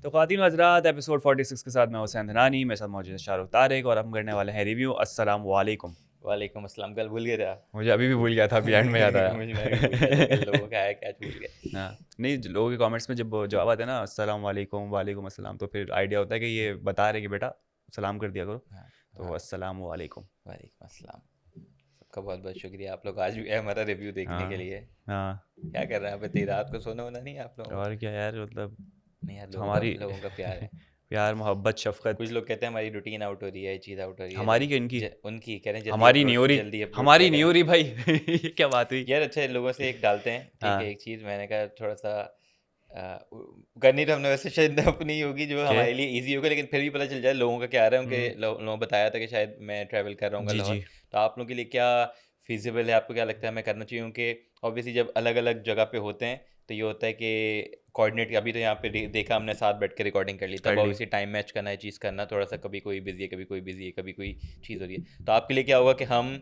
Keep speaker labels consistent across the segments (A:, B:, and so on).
A: तो ख़वातीन व हज़रात एपिसोड 46 के साथ मैं हुसैन धनानी, मेरे साथ मौजूद है शाहरुख तारिक और हम करने वाले हैं रिव्यू। अस्सलाम वालेकुम।
B: वालेकुम अस्सलाम। कल भूल गए थे आप?
A: मुझे अभी भी भूल गया था, अभी एंड में याद आया।
B: मैं भी भूल गया था कल लोगों का है क्या भूल गए।
A: हाँ, नहीं लोगों के कमेंट्स में जब जवाब आता है ना अस्सलाम वालेकुम वालेकुम अस्सलाम, तो फिर आइडिया होता है कि ये बता रहे कि बेटा सलाम कर दिया करो,
B: हाँ
A: तो
B: हाँ,
A: अस्सलाम वालेकुम।
B: वालेकुम अस्सलाम। सबका बहुत बहुत शुक्रिया, आप लोग आज भी आए हमारा रिव्यू देखने के
A: हाँ
B: लिए।
A: हाँ,
B: क्या कर रहे हैं आप इतनी रात को? सोना होना नहीं है आप लोगों का?
A: और क्या यार, मतलब
B: नहीं यार,
A: हमारी
B: लोगों का प्यार है।
A: प्यार मोहब्बत
B: कुछ
A: शफकत।
B: लोग कहते हैं हमारी रूटीन आउट हो रही है, ये चीज़ आउट हो रही है।
A: हमारी क्या इनकी?
B: उनकी कह रहे हैं
A: हमारी नहीं हो रही,
B: जल्दी अपलोड
A: हमारी
B: किया
A: नहीं
B: करें।
A: हो रही भाई। ये क्या बात हुई?
B: यार अच्छा, लोगों से एक डालते हैं, ठीक है,
A: हाँ,
B: एक चीज़ मैंने कहा थोड़ा सा करनी तो हमने वैसे शायद अपनी होगी जो
A: के
B: हमारे लिए इजी होगा, लेकिन फिर भी पता चल जाए लोगों का क्या आ रहा है।
A: हम्म,
B: उनके लोगों बताया था कि शायद मैं ट्रैवल कर रहा हूँ
A: जी
B: लाहौर।
A: जी,
B: तो आप लोगों के लिए क्या फिजिबल है, आपको क्या लगता है हमें करना चाहिए? क्योंकि ऑब्वियसली जब अलग अलग जगह पे होते हैं तो ये होता है कि कोऑर्डिनेट, अभी तो यहाँ पे देखा हमने साथ बैठ के रिकॉर्डिंग कर ली,
A: कर
B: तब
A: ली।
B: ऑब्वियसली टाइम मैच करना है, चीज़ करना थोड़ा सा, कभी कोई बिजी है, कभी कोई बिजी है, कभी कोई चीज़ हो रही है। तो आपके लिए क्या होगा कि हम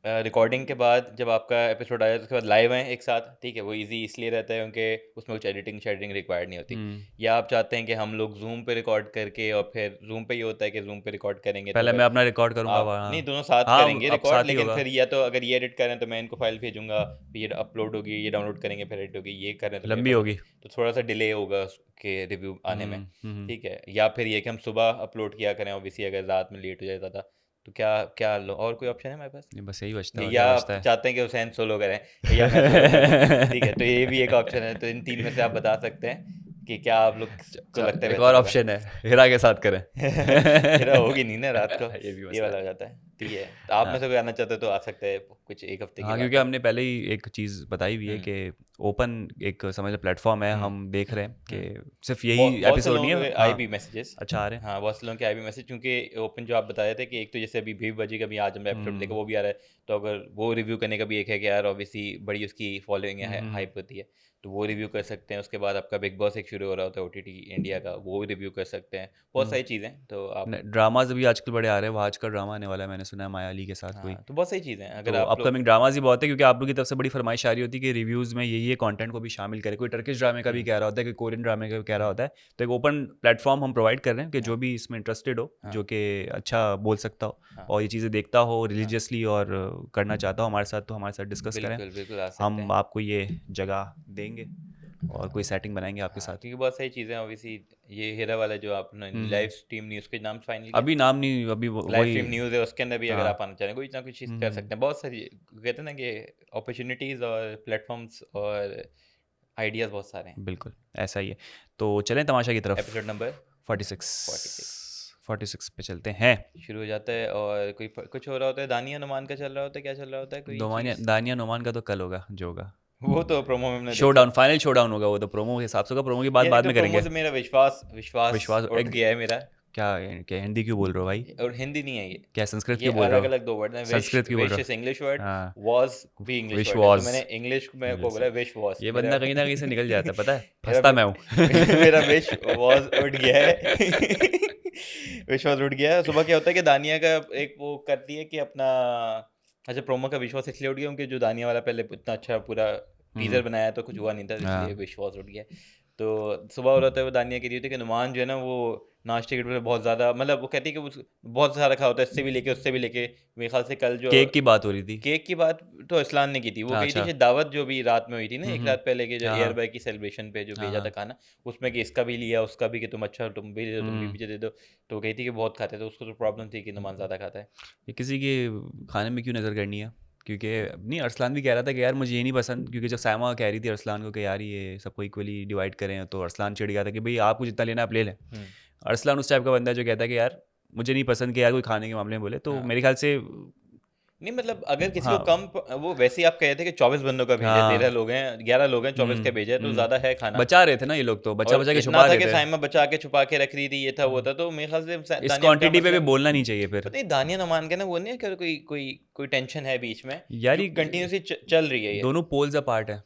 B: रिकॉर्डिंग के बाद जब आपका एपिसोड आया तो उसके बाद लाइव आएँ एक साथ, ठीक है? वो इजी इसलिए रहता है क्योंकि उसमें कुछ एडिटिंग शेडिंग रिक्वायर्ड नहीं होती।
A: हम्म,
B: या आप चाहते हैं कि हम लोग जूम पे रिकॉर्ड करके, और फिर जूम पे ये होता है कि जूम पे रिकॉर्ड करेंगे तो
A: पहले
B: अगर
A: मैं अपना रिकॉर्ड करूँगा
B: आप
A: वहाँ।
B: नहीं, दोनों साथ
A: हाँ,
B: करेंगे
A: अब
B: रिकॉर्ड,
A: साथ ही
B: लेकिन
A: होगा।
B: फिर या तो अगर ये एडिट करें तो मैं इनको फाइल भेजूंगा, फिर ये अपलोड होगी, ये डाउनलोड करेंगे, फिर एडिट होगी, ये करें तो मेरे
A: लंबी
B: पास
A: होगी।
B: तो थोड़ा सा डिले होगा उसके रिव्यू आने में।
A: हम्म,
B: ठीक है, या फिर ये कि हम सुबह अपलोड किया करें, ऑब्वियसली अगर रात में लेट हो जाता था तो क्या क्या और कोई ऑप्शन है हमारे पास?
A: नहीं बस यही बचता है, और
B: या
A: क्या
B: आप
A: बचता है?
B: चाहते हैं कि हुसैन सोलो करें या मैं सोलो करूं? ठीक है, तो ये भी एक ऑप्शन है। तो इन तीन में से आप बता सकते हैं कि क्या आप लोग को लगता है
A: एक और
B: बेहतर होगा।
A: ऑप्शन है, हिरा के साथ करें।
B: मेरा होगी नहीं ना रात को,
A: ये भी
B: ये
A: मसला
B: वाला
A: है।
B: हो जाता है। ठीक है, तो आप में
A: हाँ
B: से कोई आना चाहते हो तो आ सकते हैं, कुछ एक हफ्ते की
A: हाँ, क्योंकि
B: बात है।
A: हमने पहले ही एक चीज़ बताई हुई है
B: हम्म
A: कि ओपन एक समझ लो प्लेटफॉर्म है,
B: हम्म
A: हम देख रहे हैं
B: हम्म
A: कि सिर्फ यही
B: बहुत से
A: एपिसोड नहीं
B: लोगों
A: है।
B: के आए
A: हाँ,
B: भी मैसेजेस।
A: अच्छा आ रहे हैं।
B: हाँ, बहुत से लोगों के आए भी मैसेज, क्योंकि ओपन जो आप बताए थे कि एक तो जैसे अभी भी बजी का भी आज हमने एपिसोड देखा,
A: हम्म
B: वो भी आ रहा है। तो अगर वो रिव्यू करने का भी एक है कि यार ऑब्वियसली बड़ी उसकी फॉलोइंग है,
A: हम्म,
B: हाइप होती है, तो वो रिव्यू कर सकते हैं। उसके बाद आपका बिग बॉस एक शुरू हो रहा होता है OTT इंडिया का, वो भी रिव्यू कर सकते हैं। बहुत सारी चीज़ें, तो आप
A: ड्रामाज भी आजकल बड़े आ रहे हैं। वो आज का ड्रामा आने वाला है, मैंने सुना है माया अली के साथ कोई।
B: हाँ, तो बहुत सारी चीज़ें हैं अगर
A: तो
B: आप लोग।
A: अपकमिंग ड्रामाज ही बहुत है, क्योंकि आप लोग की तरफ से बड़ी फरमाइश आ रही होती है कि रिव्यूज़ में ये कंटेंट को भी शामिल करें। कोई टर्किश ड्रामे का भी
B: हम्म
A: कह रहा होता है, कोई कोरियन ड्रामे का भी कह रहा
B: हम्म
A: होता है। तो एक ओपन प्लेटफॉर्म हम प्रोवाइड कर रहे हैं कि
B: हाँ
A: जो भी इसमें इंटरेस्टेड हो,
B: हाँ
A: जो कि अच्छा बोल सकता हो
B: हाँ
A: और ये चीज़ें देखता हो
B: हाँ,
A: रिलीजियसली और करना चाहता हो हमारे साथ, तो हमारे साथ डिस्कस करें।
B: बिल्कुल बिल्कुल आ सकते
A: हम
B: हैं।
A: आपको ये जगह देंगे और कोई सेटिंग बनाएंगे आपके
B: हाँ,
A: साथ।
B: क्योंकि बहुत सारी चीज़ें ऑब्वियसली, ये हीरा वाला जो आपने
A: हम्म,
B: लाइव स्ट्रीम न्यूज़ के नाम फाइनल किया,
A: अभी नाम नहीं, अभी
B: लाइव
A: वही।
B: स्ट्रीम न्यूज़ है, उसके अंदर भी अगर
A: हाँ,
B: आप आना चाह रहे हैं, कोई ना कुछ चीज़ कर
A: हम्म,
B: सकते हैं। बहुत सारी कहते हैं ना कि अपॉर्चुनिटीज़ और प्लेटफॉर्म्स और आइडियाज़ बहुत सारे हैं।
A: बिल्कुल ऐसा ही है। तो चलें तमाशा की तरफ।
B: एपिसोड नंबर
A: 46,
B: 46
A: 46 पे चलते हैं।
B: शुरू हो जाता है, और कोई कुछ हो रहा होता है, दानिया नुमान का चल रहा होता है, क्या चल रहा होता है, कोई
A: दानिया
B: चीज़।
A: दानिया नोमान का तो कल होगा जो होगा।
B: वो तो प्रोमो में हमने
A: शो
B: देखा।
A: डाउन, फाइनल शो डाउन होगा वो तो, प्रोमो के हिसाब से होगा। प्रोमो की बात
B: यार एक
A: बाद
B: तो
A: में
B: प्रोमो
A: करेंगे।
B: से मेरा विश्वास विश्वास
A: विश्वास
B: उठ गया है मेरा।
A: क्या? क्या हिंदी क्यों बोल रहे हो भाई?
B: और हिंदी नहीं है ये।
A: क्या संस्कृत
B: ये
A: क्यों बोल रहे
B: अलग
A: हो?
B: अलग दो वर्ड हैं। विश,
A: संस्कृत क्यों बोल
B: विश
A: रहे
B: इज इंग्लिश वर्ड,
A: हो? हाँ,
B: वॉज भी इंग्लिश
A: विश
B: वर्ड है, तो
A: वॉज
B: मैंने इंग्लिश में को
A: इंग्लिश
B: बोला
A: से।
B: विश वॉज
A: ये
B: मेरा।
A: बंदा कहीं ना कहीं से निकल जाता है, पता है,
B: मेरा
A: फंसता मैं हूँ।
B: मेरा विश वॉज उठ गया है। विश्वास उठ गया है। सुबह क्या होता है कि दानिया का एक वो करती है कि अपना, अच्छा प्रोमो का विश्वास इसलिए उठ गया क्योंकि जो दानिया वाला पहले इतना अच्छा पूरा टीजर बनाया तो कुछ हुआ नहीं था, इसलिए
A: हाँ,
B: विश्वास उठ गया। तो सुबह हो रहा था, वो दानिया कह रही होती है कि नुमान जो है ना वो नाश्ते के पे बहुत ज़्यादा, मतलब वो कहती है कि बहुत सारा रखा होता है, इससे भी लेके उससे भी लेके। मेरे ख्याल से कल जो
A: केक की बात हो रही थी।
B: केक की बात तो असलान ने की थी, वो
A: हाँ,
B: कही थी
A: अच्छा।
B: शायद दावत जो भी रात में हुई थी ना, एक
A: हम्म,
B: रात पहले के, जो
A: हाँ
B: एयर
A: हाँ
B: बाय की सेलिब्रेशन पे जो
A: हाँ
B: भेजा था
A: हाँ,
B: खाना, उसमें कि इसका भी लिया उसका भी, कि तुम अच्छा तुम भी दे दो, तुम भी
A: हम्म,
B: मुझे दे दो। तो वो कही थी कि बहुत खाते, तो उसको तो प्रॉब्लम थी कि नुमान ज़्यादा खाता है।
A: ये किसी के खाने में क्यों नज़र करनी है? क्योंकि नहीं, अरसलान भी कह रहा था कि यार मुझे ये नहीं पसंद, क्योंकि जब सायमा कह रही थी अरसलान को कि यार ये सबको इक्वली डिवाइड करें, तो अरसलान चिढ़ गया था कि भाई आपको जितना लेना आप ले लें।
B: हम्म
A: अरसलान उस टाइप का बंदा है जो कहता है कि यार मुझे नहीं पसंद कि यार कोई खाने के मामले में बोले, तो
B: हाँ,
A: मेरे ख्याल से
B: नहीं मतलब अगर किसी को
A: हाँ
B: कम वो वैसे ही आप कहे थे कि 24 बंदों का भेजा है, 13
A: हाँ,
B: लोग हैं, 11 लोग हैं, 24 का भेजा है, तो ज़्यादा है खाना।
A: बचा रहे थे ना ये लोग, तो बचा
B: और
A: बचा के
B: इतना
A: छुपा
B: था
A: रहे
B: कि
A: थे।
B: साइमा बचा के छुपा के रख रही थी, ये था वो था, तो मेरे ख्याल से
A: इस
B: दानिया का
A: क्वांटिटी पे भी
B: मसला।
A: बोलना नहीं चाहिए फिर।
B: पता नहीं दानिया नुमान के ना वो नहीं है कि कोई कोई कोई टेंशन है बीच में,
A: यार
B: जो
A: ये
B: कंटिन्यूसली चल रही है ये।
A: दोनों पोल्स अपार्ट है।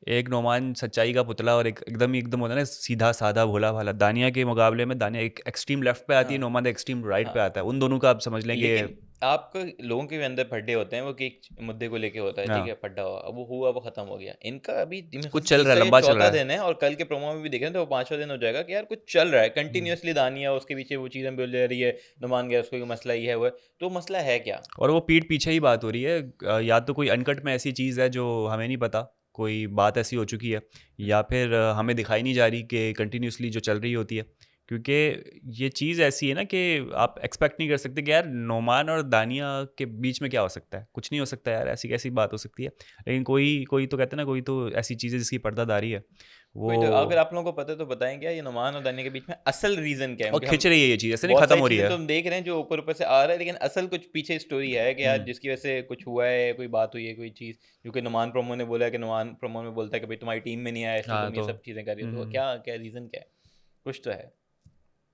A: एक नोमान सच्चाई का पुतला और एक एकदम होता है ना सीधा साधा भोला भाला। दानिया के मुकाबले में दानिया एक एक्सट्रीम लेफ्ट पे आती है,
B: हाँ
A: नोमान एक्सट्रीम राइट पे
B: हाँ।
A: आता है। उन दोनों का आप समझ लें कि
B: लेकिन आपका लोगों के भी अंदर फड्डे होते हैं वो कि एक मुद्दे को लेके होता है, ठीक
A: हाँ
B: है, फड्डा हुआ, अब वो हुआ, वो खत्म हो गया। इनका अभी मेरे ख्याल
A: कुछ
B: से
A: चल रहा है,
B: तीसरा या
A: लंबा चल
B: चौथा
A: रहा है।
B: दिन है, और कल के प्रोमो में भी देख रहे हैं तो वो पांचवा दिन हो जाएगा कि यार कुछ चल रहा है
A: हम्म।
B: कंटिन्यूअसली। दानिया उसके पीछे वो चीज़ें बोल जा रही है, नुमान गया उसको कि मसला ये है वो है। तो मसला है क्या?
A: और वो पीठ पीछे ही बात हो रही है। या तो कोई अनकट में ऐसी चीज़ है जो हमें नहीं पता, कोई बात ऐसी हो चुकी है, या फिर हमें दिखाई नहीं जा रही कि कंटिन्यूसली जो चल रही होती है। क्योंकि ये चीज़ ऐसी है ना कि आप एक्सपेक्ट नहीं कर सकते कि यार नोमान और दानिया के बीच में क्या हो सकता है। कुछ नहीं हो सकता यार, ऐसी कैसी बात हो सकती है। लेकिन कोई कोई तो कहते हैं ना, कोई तो ऐसी चीज़ है जिसकी पर्दादारी है वो।
B: कोई तो अगर आप लोगों को पता है तो बताएं क्या ये नुमान और दानिया के बीच में असल रीजन क्या है,
A: और
B: क्योंकि
A: खिंच
B: हम
A: रही है ये चीज़, ऐसे नहीं
B: बहुत
A: ख़त्म
B: सारी
A: हो रही
B: चीजें
A: है।
B: तो हम देख रहे हैं जो ऊपर ऊपर से आ रहा है, लेकिन असल कुछ पीछे स्टोरी है कि यार
A: हम्म।
B: जिसकी वजह से कुछ हुआ है, कोई बात हुई है, कोई चीज जो कि नुमान प्रोमो ने बोला है कि नुमान प्रोमो में बोलता है कि भाई तुम्हारी टीम में नहीं आया इसलिए
A: हाँ
B: तुम ये
A: तो
B: सब चीजें कर रही हो। तो वो
A: हम्म,
B: क्या क्या रीजन क्या है? कुछ तो है।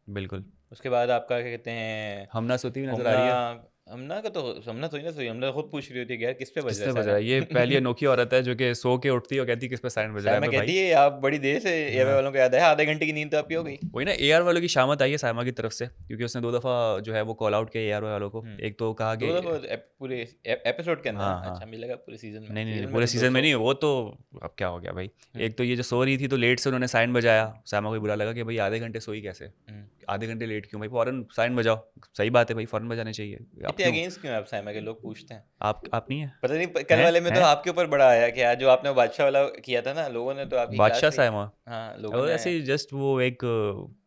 A: बिल्कुल।
B: उसके बाद आपका क्या कहते हैं,
A: हमना सोती हुई नज़र आ
B: हमना,
A: रही है।
B: हमना का तो हमना थोड़ी ना सोई, हमना खुद पूछ रही होती है कि यार किस पे बज
A: किस
B: रहा है
A: पे बज रहा
B: सायरन।
A: है? ये पहली अनोखी औरत है जो कि सो के उठती है और कहती है किस पे सायरन बज रहा है।
B: सायमा
A: मैं भाई
B: कहती है आप बड़ी देर से एयर
A: हाँ,
B: वालों को याद है, आधे घंटे की नींद तो आपकी हो गई।
A: वही ना, एआर वालों की शामत आई है सायमा की तरफ से, क्योंकि उसने 2 दफ़ा जो है वो कॉल आउट किया एआर वालों को।
B: हम्म।
A: एक तो कहा
B: दो
A: कि
B: दफा पूरे एपिसोड के अंदर
A: हाँ
B: ना?
A: हाँ,
B: अच्छा मुझे लगा पूरे सीजन में,
A: नहीं नहीं नहीं,
B: सीजन में
A: पूरे
B: तो दो
A: सीजन में
B: सौ
A: नहीं, वो तो अब क्या हो गया भाई।
B: हम्म
A: एक तो ये जो सो रही थी तो लेट से उन्होंने साइन बजाया, सायमा को भी बुरा लगा कि भाई आधे घंटे सोई कैसे,
B: हम्म।
A: आधे घंटे लेट क्यों भाई, फ़ौरन साइन बजाओ। सही बात है भाई, फ़ौरन बजाने चाहिए। आप
B: इतने
A: क्यों,
B: अगेंस्ट क्यों है आप सायमा के? लोग पूछते हैं।
A: आप नहीं है?
B: पता नहीं कल
A: हैं
B: वाले में तो
A: हैं
B: आपके ऊपर बड़ा आया कि यार जो आपने बादशाह वाला किया था ना, लोगों ने तो आपकी क्लास
A: बादशाह
B: ली।
A: सायमा,
B: हाँ लोगों
A: और
B: ने,
A: ऐसे ही जस्ट वो एक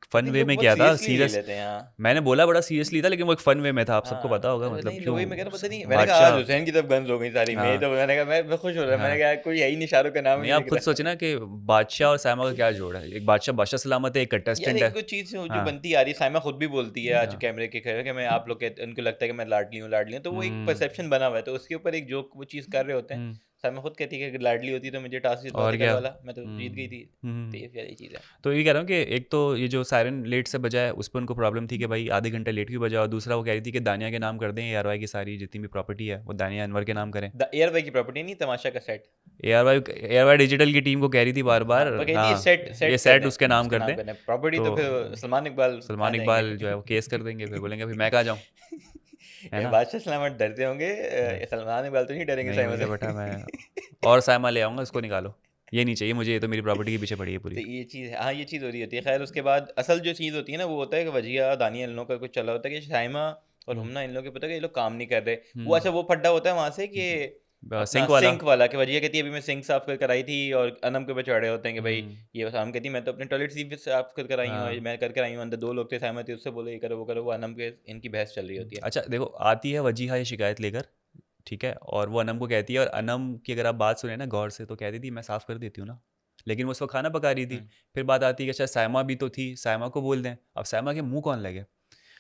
B: पता
A: फन
B: नहीं
A: वे
B: लोग
A: में
B: बहुत
A: किया था,
B: सीरियसली ले
A: सीरियस।
B: लेते हैं। हाँ
A: मैंने बोला बड़ा सीरियसली था, लेकिन वो एक फन वे में था, आप सबको पता
B: हाँ,
A: होगा मतलब
B: नहीं
A: क्यों।
B: वही मैं कह रहा पता नहीं, मैंने कहा आज
A: बादशाह,
B: हुसैन की तरफ गन्स हो गई सारी। मैं
A: हाँ
B: तो मैंने कहा मैं खुश हो रहा, मैंने
A: हाँ,
B: कहा कोई है ही नहीं, शाहरुख का नाम ही
A: नहीं
B: नहीं
A: आप
B: दिख
A: खुद
B: रहा।
A: सोचे ना कि बादशाह और सायमा का क्या जोड़ है। एक बादशाह बादशाह सलामत है, एक
B: यार
A: कंटेस्टेंट है।
B: एक कुछ चीज़ जो
A: हाँ
B: बनती आ रही है, साइमा खुद भी बोलती है आज
A: हाँ,
B: कैमरे के खड़े कि मैं, आप लोग कहते उनको लगता है कि मैं लाडली हूँ लाडली हूँ, तो वो एक
A: हम्म
B: परसेप्शन बना हुआ है, तो उसके ऊपर एक जोक वो चीज़ कर रहे होते हैं।
A: हम्म,
B: साइमा खुद कहती है कि अगर लाडली होती तो मुझे टास्क
A: और
B: जितवाते कल
A: क्या।
B: वाला, मैं तो जीत गई थी। तो ये सारी चीज़ है।
A: तो ये कह रहा हूँ कि एक तो ये जो सायरन लेट से बजा है उस पर उनको प्रॉब्लम थी कि भाई आधे घंटे लेट क्यों बजा, और दूसरा वो कह रही थी कि दानिया के नाम कर दें, ARY की सारी जितनी भी प्रॉपर्टी है वो दानिया अनवर के नाम करें।
B: एयर बाई की प्रॉपर्टी नहीं, तमाशा का सेट।
A: ARY डिजिटल की टीम को कह रही थी बार
B: हाँ
A: बार,
B: वो कहती है
A: हाँ
B: सेट
A: ये
B: सेट कर
A: सेट
B: दें,
A: उसके नाम
B: उसके
A: कर
B: नाम
A: दें।
B: करना प्रॉपर्टी,
A: तो
B: तो फिर सलमान इकबाल कहाँ
A: सलमान
B: जाएंगे?
A: इकबाल जो है वो केस कर देंगे, फिर बोलेंगे भाई मैं कहाँ जाऊँ, है
B: ये
A: ना।
B: बादशाह सलामत डरते होंगे,
A: हाँ,
B: सलमान इकबाल तो नहीं डरेंगे
A: नहीं
B: साइमा
A: मुझे बेटा
B: से।
A: मैं और सायमा ले आऊँगा, इसको निकालो, ये नहीं चाहिए मुझे, ये तो मेरी प्रॉपर्टी के पीछे पड़ी है
B: तो
A: पूरी।
B: ये चीज़ है, हाँ ये चीज़ हो रही होती है। खैर उसके बाद असल जो चीज़ होती है ना वो होता है कि वजिया दानिया इन लोगों का कुछ चला होता है कि शाइमा और
A: हम्म
B: हमना इन लोगों के पता है कि ये लोग काम नहीं कर रहे। वो
A: हम्म,
B: अच्छा वो फड्डा होता है वहाँ से कि अपना
A: सिंक वाला।
B: सिंक वाला, कि वजिया कहती है अभी मैं सिंक साफ कर कर आई थी, और अनम के ऊपर चढ़े होते हैं कि भाई
A: हम्म,
B: ये हम कहती है मैं तो अपने टॉयलेट सीट भी साफ कर कर आई हूँ,
A: हाँ।
B: मैं कर कर आई हूँ, अंदर दो लोग थे सहमत थे, उससे बोले ये करो वो करो, वो अनम के इनकी बहस चल रही होती है।
A: अच्छा देखो, आती है वजीहा ये शिकायत लेकर, ठीक है, और वो अनम को कहती है, और अनम की अगर आप बात सुने ना गौर से तो कहती थी मैं साफ़ कर देती हूँ ना, लेकिन वो उसको खाना पका रही थी।
B: हम्म
A: फिर बात आती है कि अच्छा सायमा भी तो थी, सायमा को बोल दें। अब सायमा के मुंह कौन लगे।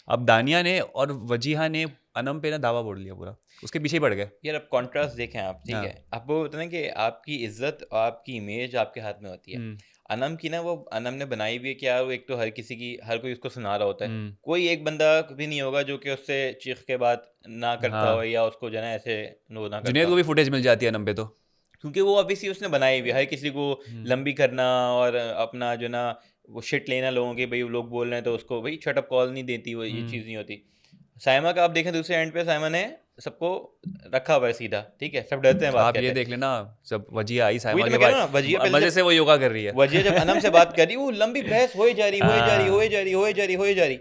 A: अब दानिया ने और वजीहा ने अनम पे ना दावा बोल लिया पूरा, उसके पीछे ही पड़ गए।
B: यार अब कॉन्ट्रास्ट देखें आप, ठीक
A: हाँ,
B: है, आपको होता है ना कि आपकी इज्जत और आपकी इमेज आपके हाथ में होती है।
A: हम्म
B: अनम की ना, वो अनम ने बनाई हुई है कि यार वो एक तो हर किसी की, हर कोई उसको सुना रहा होता है,
A: हम्म,
B: कोई एक बंदा भी नहीं होगा जो कि उससे चीख के बात ना करता हो
A: हाँ,
B: या उसको जो है ना ऐसे नो ना करता
A: जुनेद को
B: हो,
A: भी फुटेज मिल जाती है अनम पे तो।
B: क्योंकि वो ऑब्वियसली उसने बनाई हुई है हर किसी को
A: हम्म
B: लंबी करना, और अपना जो ना वो शिट लेना लोगों के, भाई वो लोग बोल रहे हैं तो उसको भाई शट अप कॉल नहीं देती, वो ये
A: हम्म,
B: चीज़ नहीं होती। साइमा का आप देखें दूसरे एंड पे, साइमा ने सबको रखा हुआ है सीधा, ठीक है, सब डरते हैं बात
A: आप ये
B: कहते
A: देख
B: हैं।
A: लेना, जब वजीहा आई
B: वही
A: सायमा
B: तो
A: के
B: मैं कह
A: बाद
B: रहा हूँ ना, वजिया पहले
A: मजे
B: जब,
A: से वो योगा कर रही है।
B: वजिया जब अनम से बात कर रही, वो लंबी बहस हो ही जा रही, हो ही जा रही, हो ही
A: हाँ
B: जा रही, हो ही जा रही, हो ही जा रही,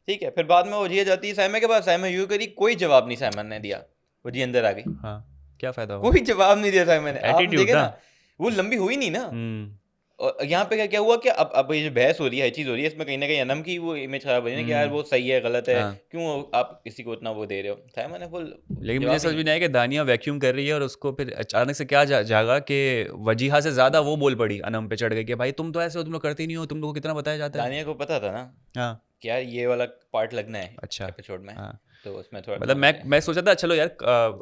B: ठीक है, फिर बाद में वजिया जाती है साइमा के पास, साइमा यूँ करी, कोई जवाब नहीं साइमन ने दिया, वजिया अंदर आ गई,
A: हाँ, क्या फ़ायदा हुआ।
B: कोई जवाब नहीं दिया साइमा ने, आपने
A: एटीट्यूड
B: देखे
A: ना।
B: ना, वो लंबी हुई नहीं ना।
A: हम्म
B: और यहाँ पे क्या क्या हुआ कि अब ये जो बहस हो रही है, चीज़ हो रही है, इसमें कहीं ना कहीं अनम की वो इमेज खराब हो रही है ना कि यार
A: हम्म,
B: वो सही है गलत है,
A: हाँ,
B: क्यों आप किसी को इतना वो दे रहे हो। साइमा ने फुल
A: लेकिन मुझे
B: जवाब ही
A: समझ
B: नहीं।
A: में नहीं आया कि दानिया वैक्यूम कर रही है और उसको फिर अचानक से क्या जागा कि वजीहा से ज़्यादा वो बोल पड़ी अनम पे चढ़ गई कि भाई तुम तो ऐसे हो, तुम लोग करते ही नहीं हो, तुम लोगों को कितना बताया जाता है।
B: दानिया को पता था ना
A: हाँ
B: कि यार ये वाला पार्ट लगना है
A: अच्छा,
B: एपिसोड में,
A: हाँ,
B: तो उसमें थोड़ा
A: मतलब
B: समझ
A: मैं सोचा था चलो यार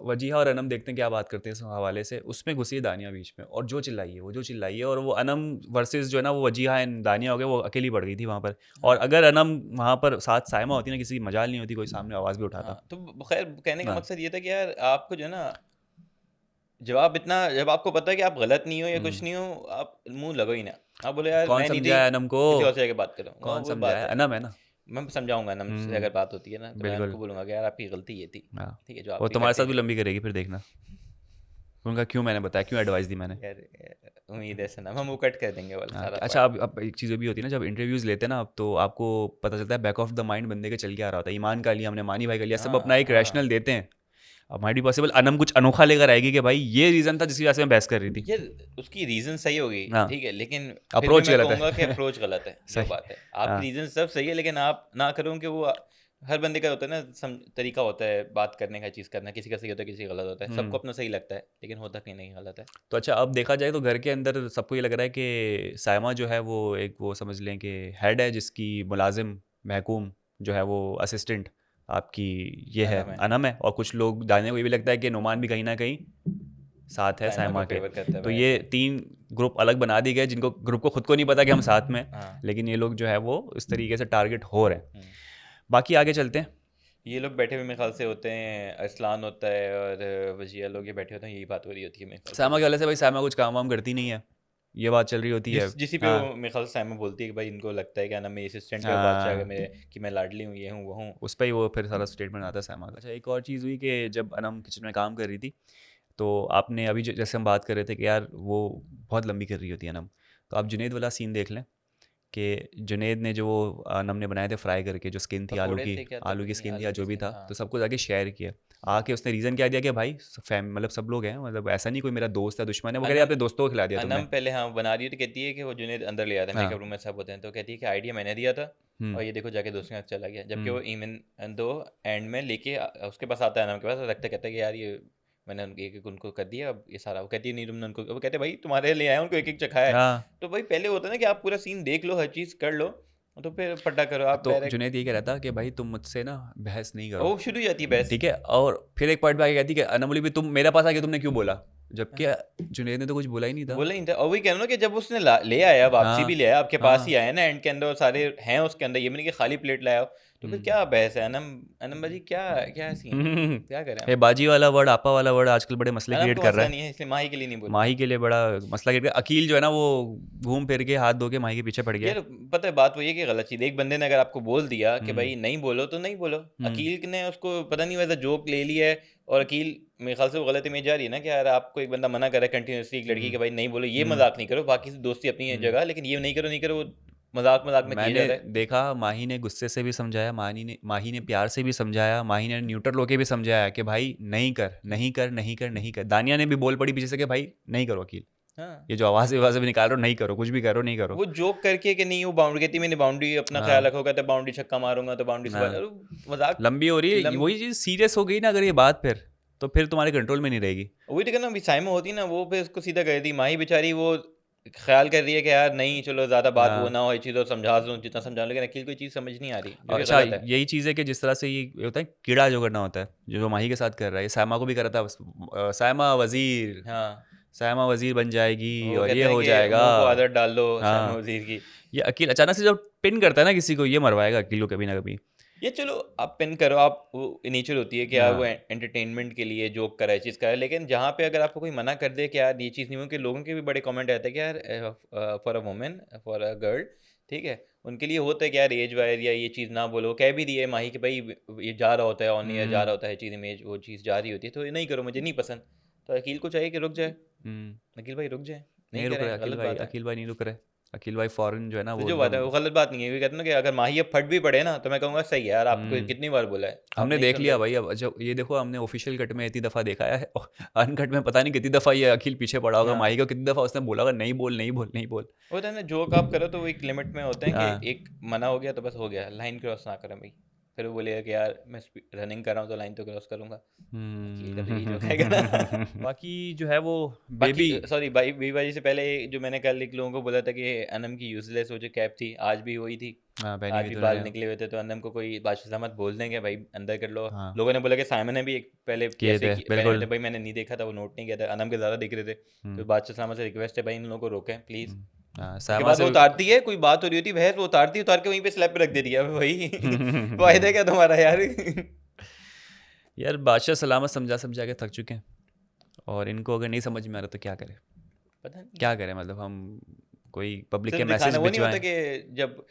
A: वजीहा और अनम देखते हैं क्या बात करते हैं इस हवाले से, उसमें घुसी है दानिया बीच में और जो चिल्लाई है वो जो चिल्लाई है, और वो अनम वर्सेस जो है ना वो वजीहा एंड दानिया हो गए, वो अकेली पड़ गई थी वहाँ पर। और
B: हाँ
A: अगर अनम वहाँ पर साथ सायमा होती ना, किसी की मजाल नहीं होती, कोई सामने आवाज़ भी
B: हाँ।
A: उठाता।
B: तो खैर कहने का
A: हाँ
B: मकसद ये था कि यार आपको जो है ना जब आपको पता है कि आप गलत नहीं हो या कुछ
A: हम्म।
B: नहीं हो, आप मुंह लगो ही ना। आप बोले यार
A: कौन
B: मैं नहीं थी,
A: समझाया अनम को?
B: किसी और से जाके बात करो,
A: कौन
B: वो बात
A: समझाया?
B: है।
A: अनम है ना।
B: मैं समझाऊंगा अनम से, अगर बात होती है ना तो मैं
A: बिल्कुल।
B: उनको बोलूंगा कि यार आपकी गलती ये थी,
A: हाँ,
B: ठीक है, जो
A: वो
B: आपसे
A: तुम्हारे साथ
B: करते
A: भी
B: थे।
A: लंबी करेगी फिर देखना। उनका क्यों मैंने बताया, क्यों एडवाइस दी मैंने।
B: यार उम्मीद है सनम, हम वो कट कर देंगे वाला
A: हाँ,
B: सारा
A: अच्छा,
B: पार्ट।
A: अब एक चीज़ ये भी होती है ना, जब इंटरव्यूज़ लेते हैं ना, अब तो आपको पता चलता है बैक ऑफ द माइंड बंदे के चल के आ रहा होता है। ईमान का लिया हमने, मानी भाई का लिया, सब अपना
B: हाँ
A: एक
B: हाँ।
A: रैशनल देते हैं। अब माइट बी पॉसिबल अनम कुछ अनोखा लेकर आएगी कि भाई ये रीज़न था जिसकी वजह से मैं बहस कर रही थी।
B: यार उसकी रीजन सही होगी,
A: हाँ,
B: ठीक है, लेकिन फिर भी
A: अप्रोच
B: मैं
A: गलत
B: कहूंगा कि
A: है।
B: अप्रोच गलत है, जो
A: सही।
B: बात है। आपकी
A: हाँ।
B: रीजन सब सही है, लेकिन आप ना करो कि वो हर बंदे का होता है ना, तरीका होता है बात करने का, चीज़ करना, किसी का सही होता है, किसी का गलत होता है, सबको
A: हम्म।
B: अपना सही लगता है, लेकिन होता कहीं नहीं गलत है।
A: तो अच्छा, अब देखा जाए तो घर के अंदर सबको ये लग रहा है कि सायमा जो है वो एक, वो समझ लें कि हेड है, जिसकी मुलाजिम महकूम जो है वो असिस्टेंट आपकी ये है,
B: अनम है,
A: अनम है। और कुछ लोग दाने को ये भी लगता है कि नुमान भी कहीं ना कहीं साथ है
B: साइमा को
A: सायमा के।
B: फेवर करता है
A: तो
B: भाई।
A: ये 3 ग्रुप अलग बना दिए गए, जिनको ग्रुप को खुद को नहीं पता कि हम साथ में हैं,
B: हाँ।
A: लेकिन ये लोग जो है वो इस तरीके से टारगेट हो रहे हैं।
B: हम्म।
A: बाकी आगे चलते हैं।
B: ये लोग बैठे हुए मेरे ख्याल से होते हैं, अरसलान होता है और वजिया लोग ये बैठे होते हैं, यही बात हो रही होती है मेरे ख्याल से
A: सायमा
B: अभी।
A: के वाले से भाई, सायमा कुछ काम वाम करती नहीं है, ये बात चल रही होती है।
B: जिसी पे
A: हाँ।
B: वो मेरे ख्याल से साइमा बोलती है कि भाई इनको लगता है कि ना मेरी असिस्टेंट है और बादशाह का
A: हाँ,
B: मेरे, कि मैं लाडली हूँ, ये हूँ वो हूँ।
A: उस पर ही वो फिर सारा स्टेटमेंट आता है सायमा का। अच्छा, एक और चीज़ हुई कि जब अनम किचन में काम कर रही थी, तो आपने अभी जैसे हम बात कर रहे थे कि यार वो बहुत लंबी कर रही होती है अनम, तो आप जुनेद वाला सीन देख लें कि जुनेद ने जो वो अनम ने बनाए थे फ्राई करके, जो स्किन थी आलू
B: पकोड़े
A: की,
B: थे क्या, तो
A: आलू
B: पता
A: की
B: नहीं,
A: स्किन थी या
B: आलू की
A: जो भी
B: स्किन,
A: था,
B: हाँ।
A: तो सबको जाके शेयर किया। आके उसने रीज़न क्या दिया कि भाई मतलब सब लोग हैं, मतलब ऐसा नहीं कोई मेरा दोस्त है दुश्मन है, वो कह रहे
B: अनम
A: अपने दोस्तों को खिला दिया तुमने।
B: अनम पहले हाँ बना रही थी, तो कहती है कि वो जुनेद अंदर ले आता है, मेकअप
A: हाँ।
B: रूम में सब होते हैं, तो कहती है कि आइडिया मैंने दिया था
A: हम्म।
B: और ये देखो जाके दोस्तों के साथ चला गया, जबकि
A: हम्म।
B: वो इवन दो एंड में लेके उसके पास आता है, अनम के पास, और रखते कहता है कि यार ये मैंने एक एक उनको कर दिया, अब ये सारा, वो कहती है नहीं तुमने उनको, वो कहते हैं भाई तुम्हारे लिए आया उनको एक एक चखाया है।
A: हाँ,
B: तो भाई पहले होता है ना कि आप पूरा सीन देख लो, हर चीज़ कर लो, तो फिर पट्टा करो आप
A: तो
B: डायरेक्ट।
A: जुनेद ये कह रहा था कि भाई तुम मुझसे ना बहस नहीं करो,
B: वो शुरू हो जाती है बहस।
A: ठीक है। और फिर एक पॉइंट पे आके कहती कि अनम बोली भी तुम मेरे पास आके तुमने क्यों बोला, जबकि
B: हाँ,
A: जुनेद ने तो कुछ बोला ही नहीं था।
B: बोला ही नहीं था, और वही कह रहा हूं ना कि जब उसने ले आया, वापसी भी
A: हाँ।
B: ले आया, आपके पास ही
A: हाँ।
B: आया ना एंड के अंदर, और सारे हैं उसके अंदर, ये मैंने कि खाली प्लेट लाया हो, तो फिर
A: हम्म।
B: क्या बहस है। अनम, अनम भाजी क्या, क्या सीन है, क्या करें
A: ये
B: हम।
A: बाजी वाला वर्ड, आपा वाला वर्ड आजकल बड़े मसले
B: अनम
A: क्रिएट
B: को
A: कर रहा
B: मसला
A: है।
B: नहीं है, इसलिए माही के लिए नहीं बोल रहा।
A: माही के लिए बड़ा मसला क्रिएट कर, अकील जो है ना वो घूम फिर के हाथ धो के माही के पीछे पड़ गया
B: यार
A: है।
B: पता है बात वही है कि गलत चीज़, एक बंदे ने अगर आपको बोल दिया कि
A: हम्म।
B: भाई नहीं बोलो तो नहीं बोलो।
A: हम्म।
B: अकील ने उसको पता नहीं वैसा जोक ले लिया है, और अकील मेरे ख्याल से वो गलत इमेज आ रही है ना कि यार आपको एक बंदा मना कर रहा है कंटिन्यूसली, एक लड़की
A: हम्म।
B: के भाई नहीं बोलो, ये
A: हम्म।
B: मजाक नहीं करो, बाकी से दोस्ती अपनी है
A: हम्म।
B: जगह, लेकिन ये नहीं करो नहीं करो, वो मजाक मजाक में किया
A: मैंने
B: जाता है।
A: देखा, माही ने गुस्से से भी समझाया, माही ने प्यार से भी समझाया, माही ने न्यूट्रल होके भी समझाया कि भाई नहीं कर, नहीं कर, नहीं कर, नहीं कर। दानिया ने भी बोल पड़ी पीछे से कि भाई नहीं करो अकील,
B: हाँ,
A: ये जो आवाज़ विवाज़ भी निकाल रहे हो नहीं करो, कुछ भी करो नहीं करो।
B: वो जोक करके कि नहीं वो बाउंड्री, कहती मैंने बाउंड्री अपना ख्याल
A: हाँ।
B: रखोगा तो बाउंड्री छक्का मारूंगा, तो बाउंड्री से
A: हाँ,
B: मजाक।
A: लंबी हो रही है,
B: लम
A: वही चीज़ सीरियस हो गई ना अगर ये बात, फिर तो फिर तुम्हारे कंट्रोल में नहीं रहेगी।
B: वही तो कहना, अभी साइमा होती ना वो फिर उसको सीधा कर दी, माही बेचारी वो ख्याल कर रही है कि यार नहीं चलो ज़्यादा बात वो
A: हाँ।
B: ना हो, ये चीज़ और समझा दूँ जितना समझा, लेकिन अकील कोई चीज़ समझ नहीं आ रही, जो
A: और
B: कि
A: अच्छा,
B: गलत है।
A: यही चीज़ है कि जिस तरह से ये होता है कीड़ा जो करना होता है, जो माही के साथ कर रहा है, ये सायमा को भी कर रहा था, सायमा वजीर,
B: हाँ,
A: सायमा वजीर बन जाएगी
B: वो
A: और ये
B: कहते हैं
A: हो
B: कि
A: जाएगा।
B: मुंह को आदत डाल दो साइमा
A: हाँ,
B: वजीर की।
A: ये अकील अचानक से जब पिन करता है ना किसी को, ये मरवाएगा अकील को कभी ना कभी।
B: ये चलो आप पिन करो, आप वो नेचर होती है कि यार वो
A: हाँ।
B: एंटरटेनमेंट के लिए जोक करा है, चीज़ करा है, लेकिन जहाँ पे अगर आपको कोई मना कर दे कि यार ये चीज़ नहीं हो, कि लोगों के भी बड़े कमेंट आते हैं कि यार for a women, for a girl, ठीक है, उनके लिए होता है कि यार एज वायर या ये चीज़ ना बोलो, कह भी दिए माही कि भाई ये जा रहा होता है ऑन ईयर, जा
A: हम्म।
B: रहा होता है चीज़, इमेज वो चीज़ जा रही होती है, तो ये नहीं करो, मुझे नहीं पसंद। तो अकील को चाहिए कि रुक जाए,
A: हम्म।
B: अकील भाई रुक जाए, नहीं
A: नहीं रुक रहे
B: करें, गलत बात है।
A: अकील भाई नहीं रुक रहे। अकील भाई फॉरेन जो है ना
B: तो
A: वो
B: जो बात है
A: एकदम।
B: वो गलत बात नहीं है, ये कहते हैं ना कि अगर माही अब फट भी पड़े ना, तो मैं कहूँगा सही है यार, आपको
A: हम्म।
B: कितनी बार बोला है, आप
A: हमने
B: नहीं
A: देख
B: सुन
A: लिया
B: रहे।
A: भाई, अब जब ये देखो, हमने ऑफिशियल कट में इतनी दफ़ा देखा है, अनकट में पता नहीं कितनी दफ़ा ये अखिल पीछे पड़ा होगा
B: हाँ,
A: माही को, कितनी दफ़ा उसने बोला होगा नहीं बोल, नहीं बोल, नहीं बोल।
B: होता है ना, जोक आप करो तो वो एक लिमिट में होते हैं कि
A: हाँ।
B: एक मना हो गया तो बस हो गया, लाइन क्रॉस ना करें भाई। फिर वो बोलेगा कि यार मैं रनिंग कर रहा हूँ तो लाइन तो क्रॉस करूंगा। अकील का तो यही जोक है।
A: बाकी जो है वो
B: बाकी
A: बेबी।
B: सॉरी भाई, बीबाजी से पहले जो मैंने कल एक लोगों को बोला था कि अनम की यूजलेस वो जो कैप थी, आज भी वही थी,
A: हाँ, पहनी
B: आज
A: हुई
B: भी
A: तो
B: बाल
A: उन्होंने।
B: निकले हुए थे, तो अनम को कोई बादशाह साहब बोल देंगे भाई अंदर कर लो।
A: हाँ,
B: लोगों ने बोला कि साइमन ने भी एक पहले
A: किए
B: ऐसे
A: थे
B: पहने हुए
A: बिल्कुल।
B: थे, भाई मैंने नहीं देखा था, वो नोट नहीं किया था, अनम के ज़्यादा दिख रहे थे, तो
A: हम्म।
B: बादशाह साहब से रिक्वेस्ट है भाई इन लोगों को रोकें प्लीज़।
A: हाँ,
B: उसके
A: सामा
B: बाद
A: से
B: वो उतारती है, कोई बात हो रही होती है बहस, वो उतारती है, उतार के वहीं पे स्लैब पे रख देती है, भाई फायदा क्या तुम्हारा यार।
A: यार बादशाह सलामत समझा समझा के थक चुके हैं। और इनको अगर नहीं समझ में आ रहा तो क्या करें,
B: पता नहीं
A: क्या करें, मतलब हम कोई पब्लिक के
B: सिर्फ
A: मैसेज
B: दिखाना, वो नहीं होता
A: भिजवाएं।
B: कि जब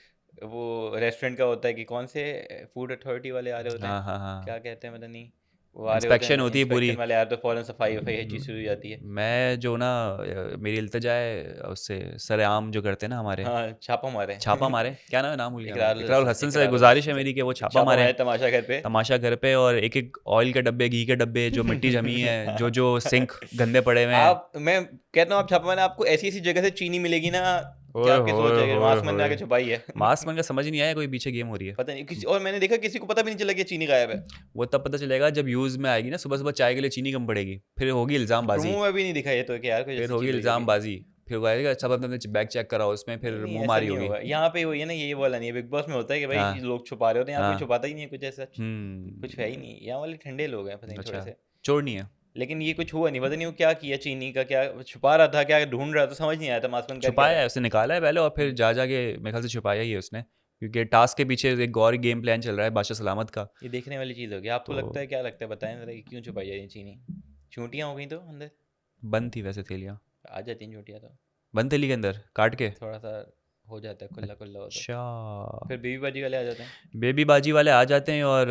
B: वो रेस्टोरेंट का होता है कि कौन से फूड अथॉरिटी वाले आ रहे होते हैं,
A: हाँ हाँ हाँ,
B: क्या कहते हैं पता नहीं, वो आ रहे होते
A: इंस्पेक्शन
B: हैं
A: होती है पूरी।
B: इंस्पेक्शन वाले, आ रहे तो फौरन सफाई वफाई हर चीज़ शुरू हो जाती है।
A: मैं जो ना मेरी इल्तिजा है उससे, सरेआम जो करते हैं ना हमारे,
B: हाँ, छापा मारे।
A: छापा मारे, क्या नाम है, नाम भूल गया मैं,
B: इकरारुल
A: इकरारुल
B: हसन,
A: हसन से
B: इकरारुल
A: गुजारिश
B: हसन
A: है
B: से
A: मेरी कि वो छापा
B: छापा
A: मारे
B: मारे तमाशा घर पे।
A: तमाशा घर पे, और एक एक ऑयल के डब्बे, घी के डब्बे, जो मिट्टी जमी है, जो जो सिंक गंदे पड़े हुए हैं।
B: मैं कहता हूँ आप छापा मारे, आपको ऐसी ऐसी जगह से चीनी मिलेगी ना कि
A: ओए
B: आपकी सोच
A: होए
B: है कि
A: होए
B: मास्क मैंने
A: होए,
B: आके छुपाई है।
A: मास्क मन का समझ नहीं आया, कोई पीछे गेम हो रही है।
B: पता नहीं किसी, और मैंने देखा किसी को पता भी नहीं चला कि चीनी गायब है।
A: वो तब पता चलेगा जब यूज में आएगी ना, सुबह सुबह चाय के लिए चीनी कम पड़ेगी, फिर होगी इल्जाम बाजी,
B: प्रोमो में भी नहीं दिखा ये तो कि यार कोई
A: फिर
B: ऐसी
A: होगी
B: चीज़ हुई
A: इल्जाम
B: होगी।
A: बाजी, फिर वो आएगा सब अपने अपने बैग चेक कराओ, उसमें
B: नहीं
A: फिर
B: नहीं
A: मुंह
B: ऐसा
A: मारी
B: नहीं
A: होगी।
B: होगा यहाँ पे, वही है ना, ये वाला नहीं है बिग बॉस में होता है कि भाई
A: हाँ
B: लोग छुपा रहे होते हैं, यहाँ कोई
A: हाँ,
B: छुपाता ही नहीं है कुछ ऐसा, कुछ है ही
A: हम्म,
B: नहीं, यहाँ वाले ठंडे लोग हैं पता नहीं थोड़े
A: अच्छा,
B: से।
A: चोर नहीं है।
B: लेकिन ये कुछ हुआ नहीं, पता नहीं वो क्या किया, चीनी का क्या छुपा रहा था, क्या ढूंढ रहा था, समझ नहीं आया था मास्क बंद कर क्या
A: छुपाया
B: रहा
A: है उसने, निकाला है पहले, और फिर
B: है।
A: जा जाके मेरे ख्याल से छुपाया ही है उसने, क्योंकि टास्क के पीछे एक और गेम प्लान चल रहा है बादशाह सलामत का।
B: ये देखने वाली चीज़ होगी, आपको
A: तो
B: लगता है, क्या लगता है बताएं जरा, कि क्यों छुपाई है ये चीनी? चूंटियाँ हो गई तो अंदर
A: बंद थी वैसे थैलियाँ,
B: आ जाती हैं चूंटियाँ तो,
A: बंद थैली के अंदर काट के।
B: थोड़ा सा हो जाता है खुला खुला हो तो,
A: अच्छा,
B: फिर बीवी बाजी वाले आ जाते हैं।
A: बेबी बाजी वाले आ जाते हैं, और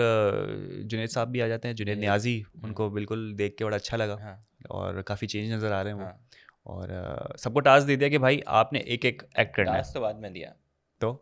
A: जुनेद साहब भी आ जाते हैं, जुनेद
B: जुनेद,
A: न्याजी, उनको बिल्कुल देख के बड़ा अच्छा लगा,
B: हाँ
A: और काफ़ी चेंज नज़र आ रहे हैं वो।
B: हाँ।
A: और सबको टास्क दे दिया कि भाई आपने एक एक एक्ट करना है।
B: टास्क तो बाद में दिया,
A: तो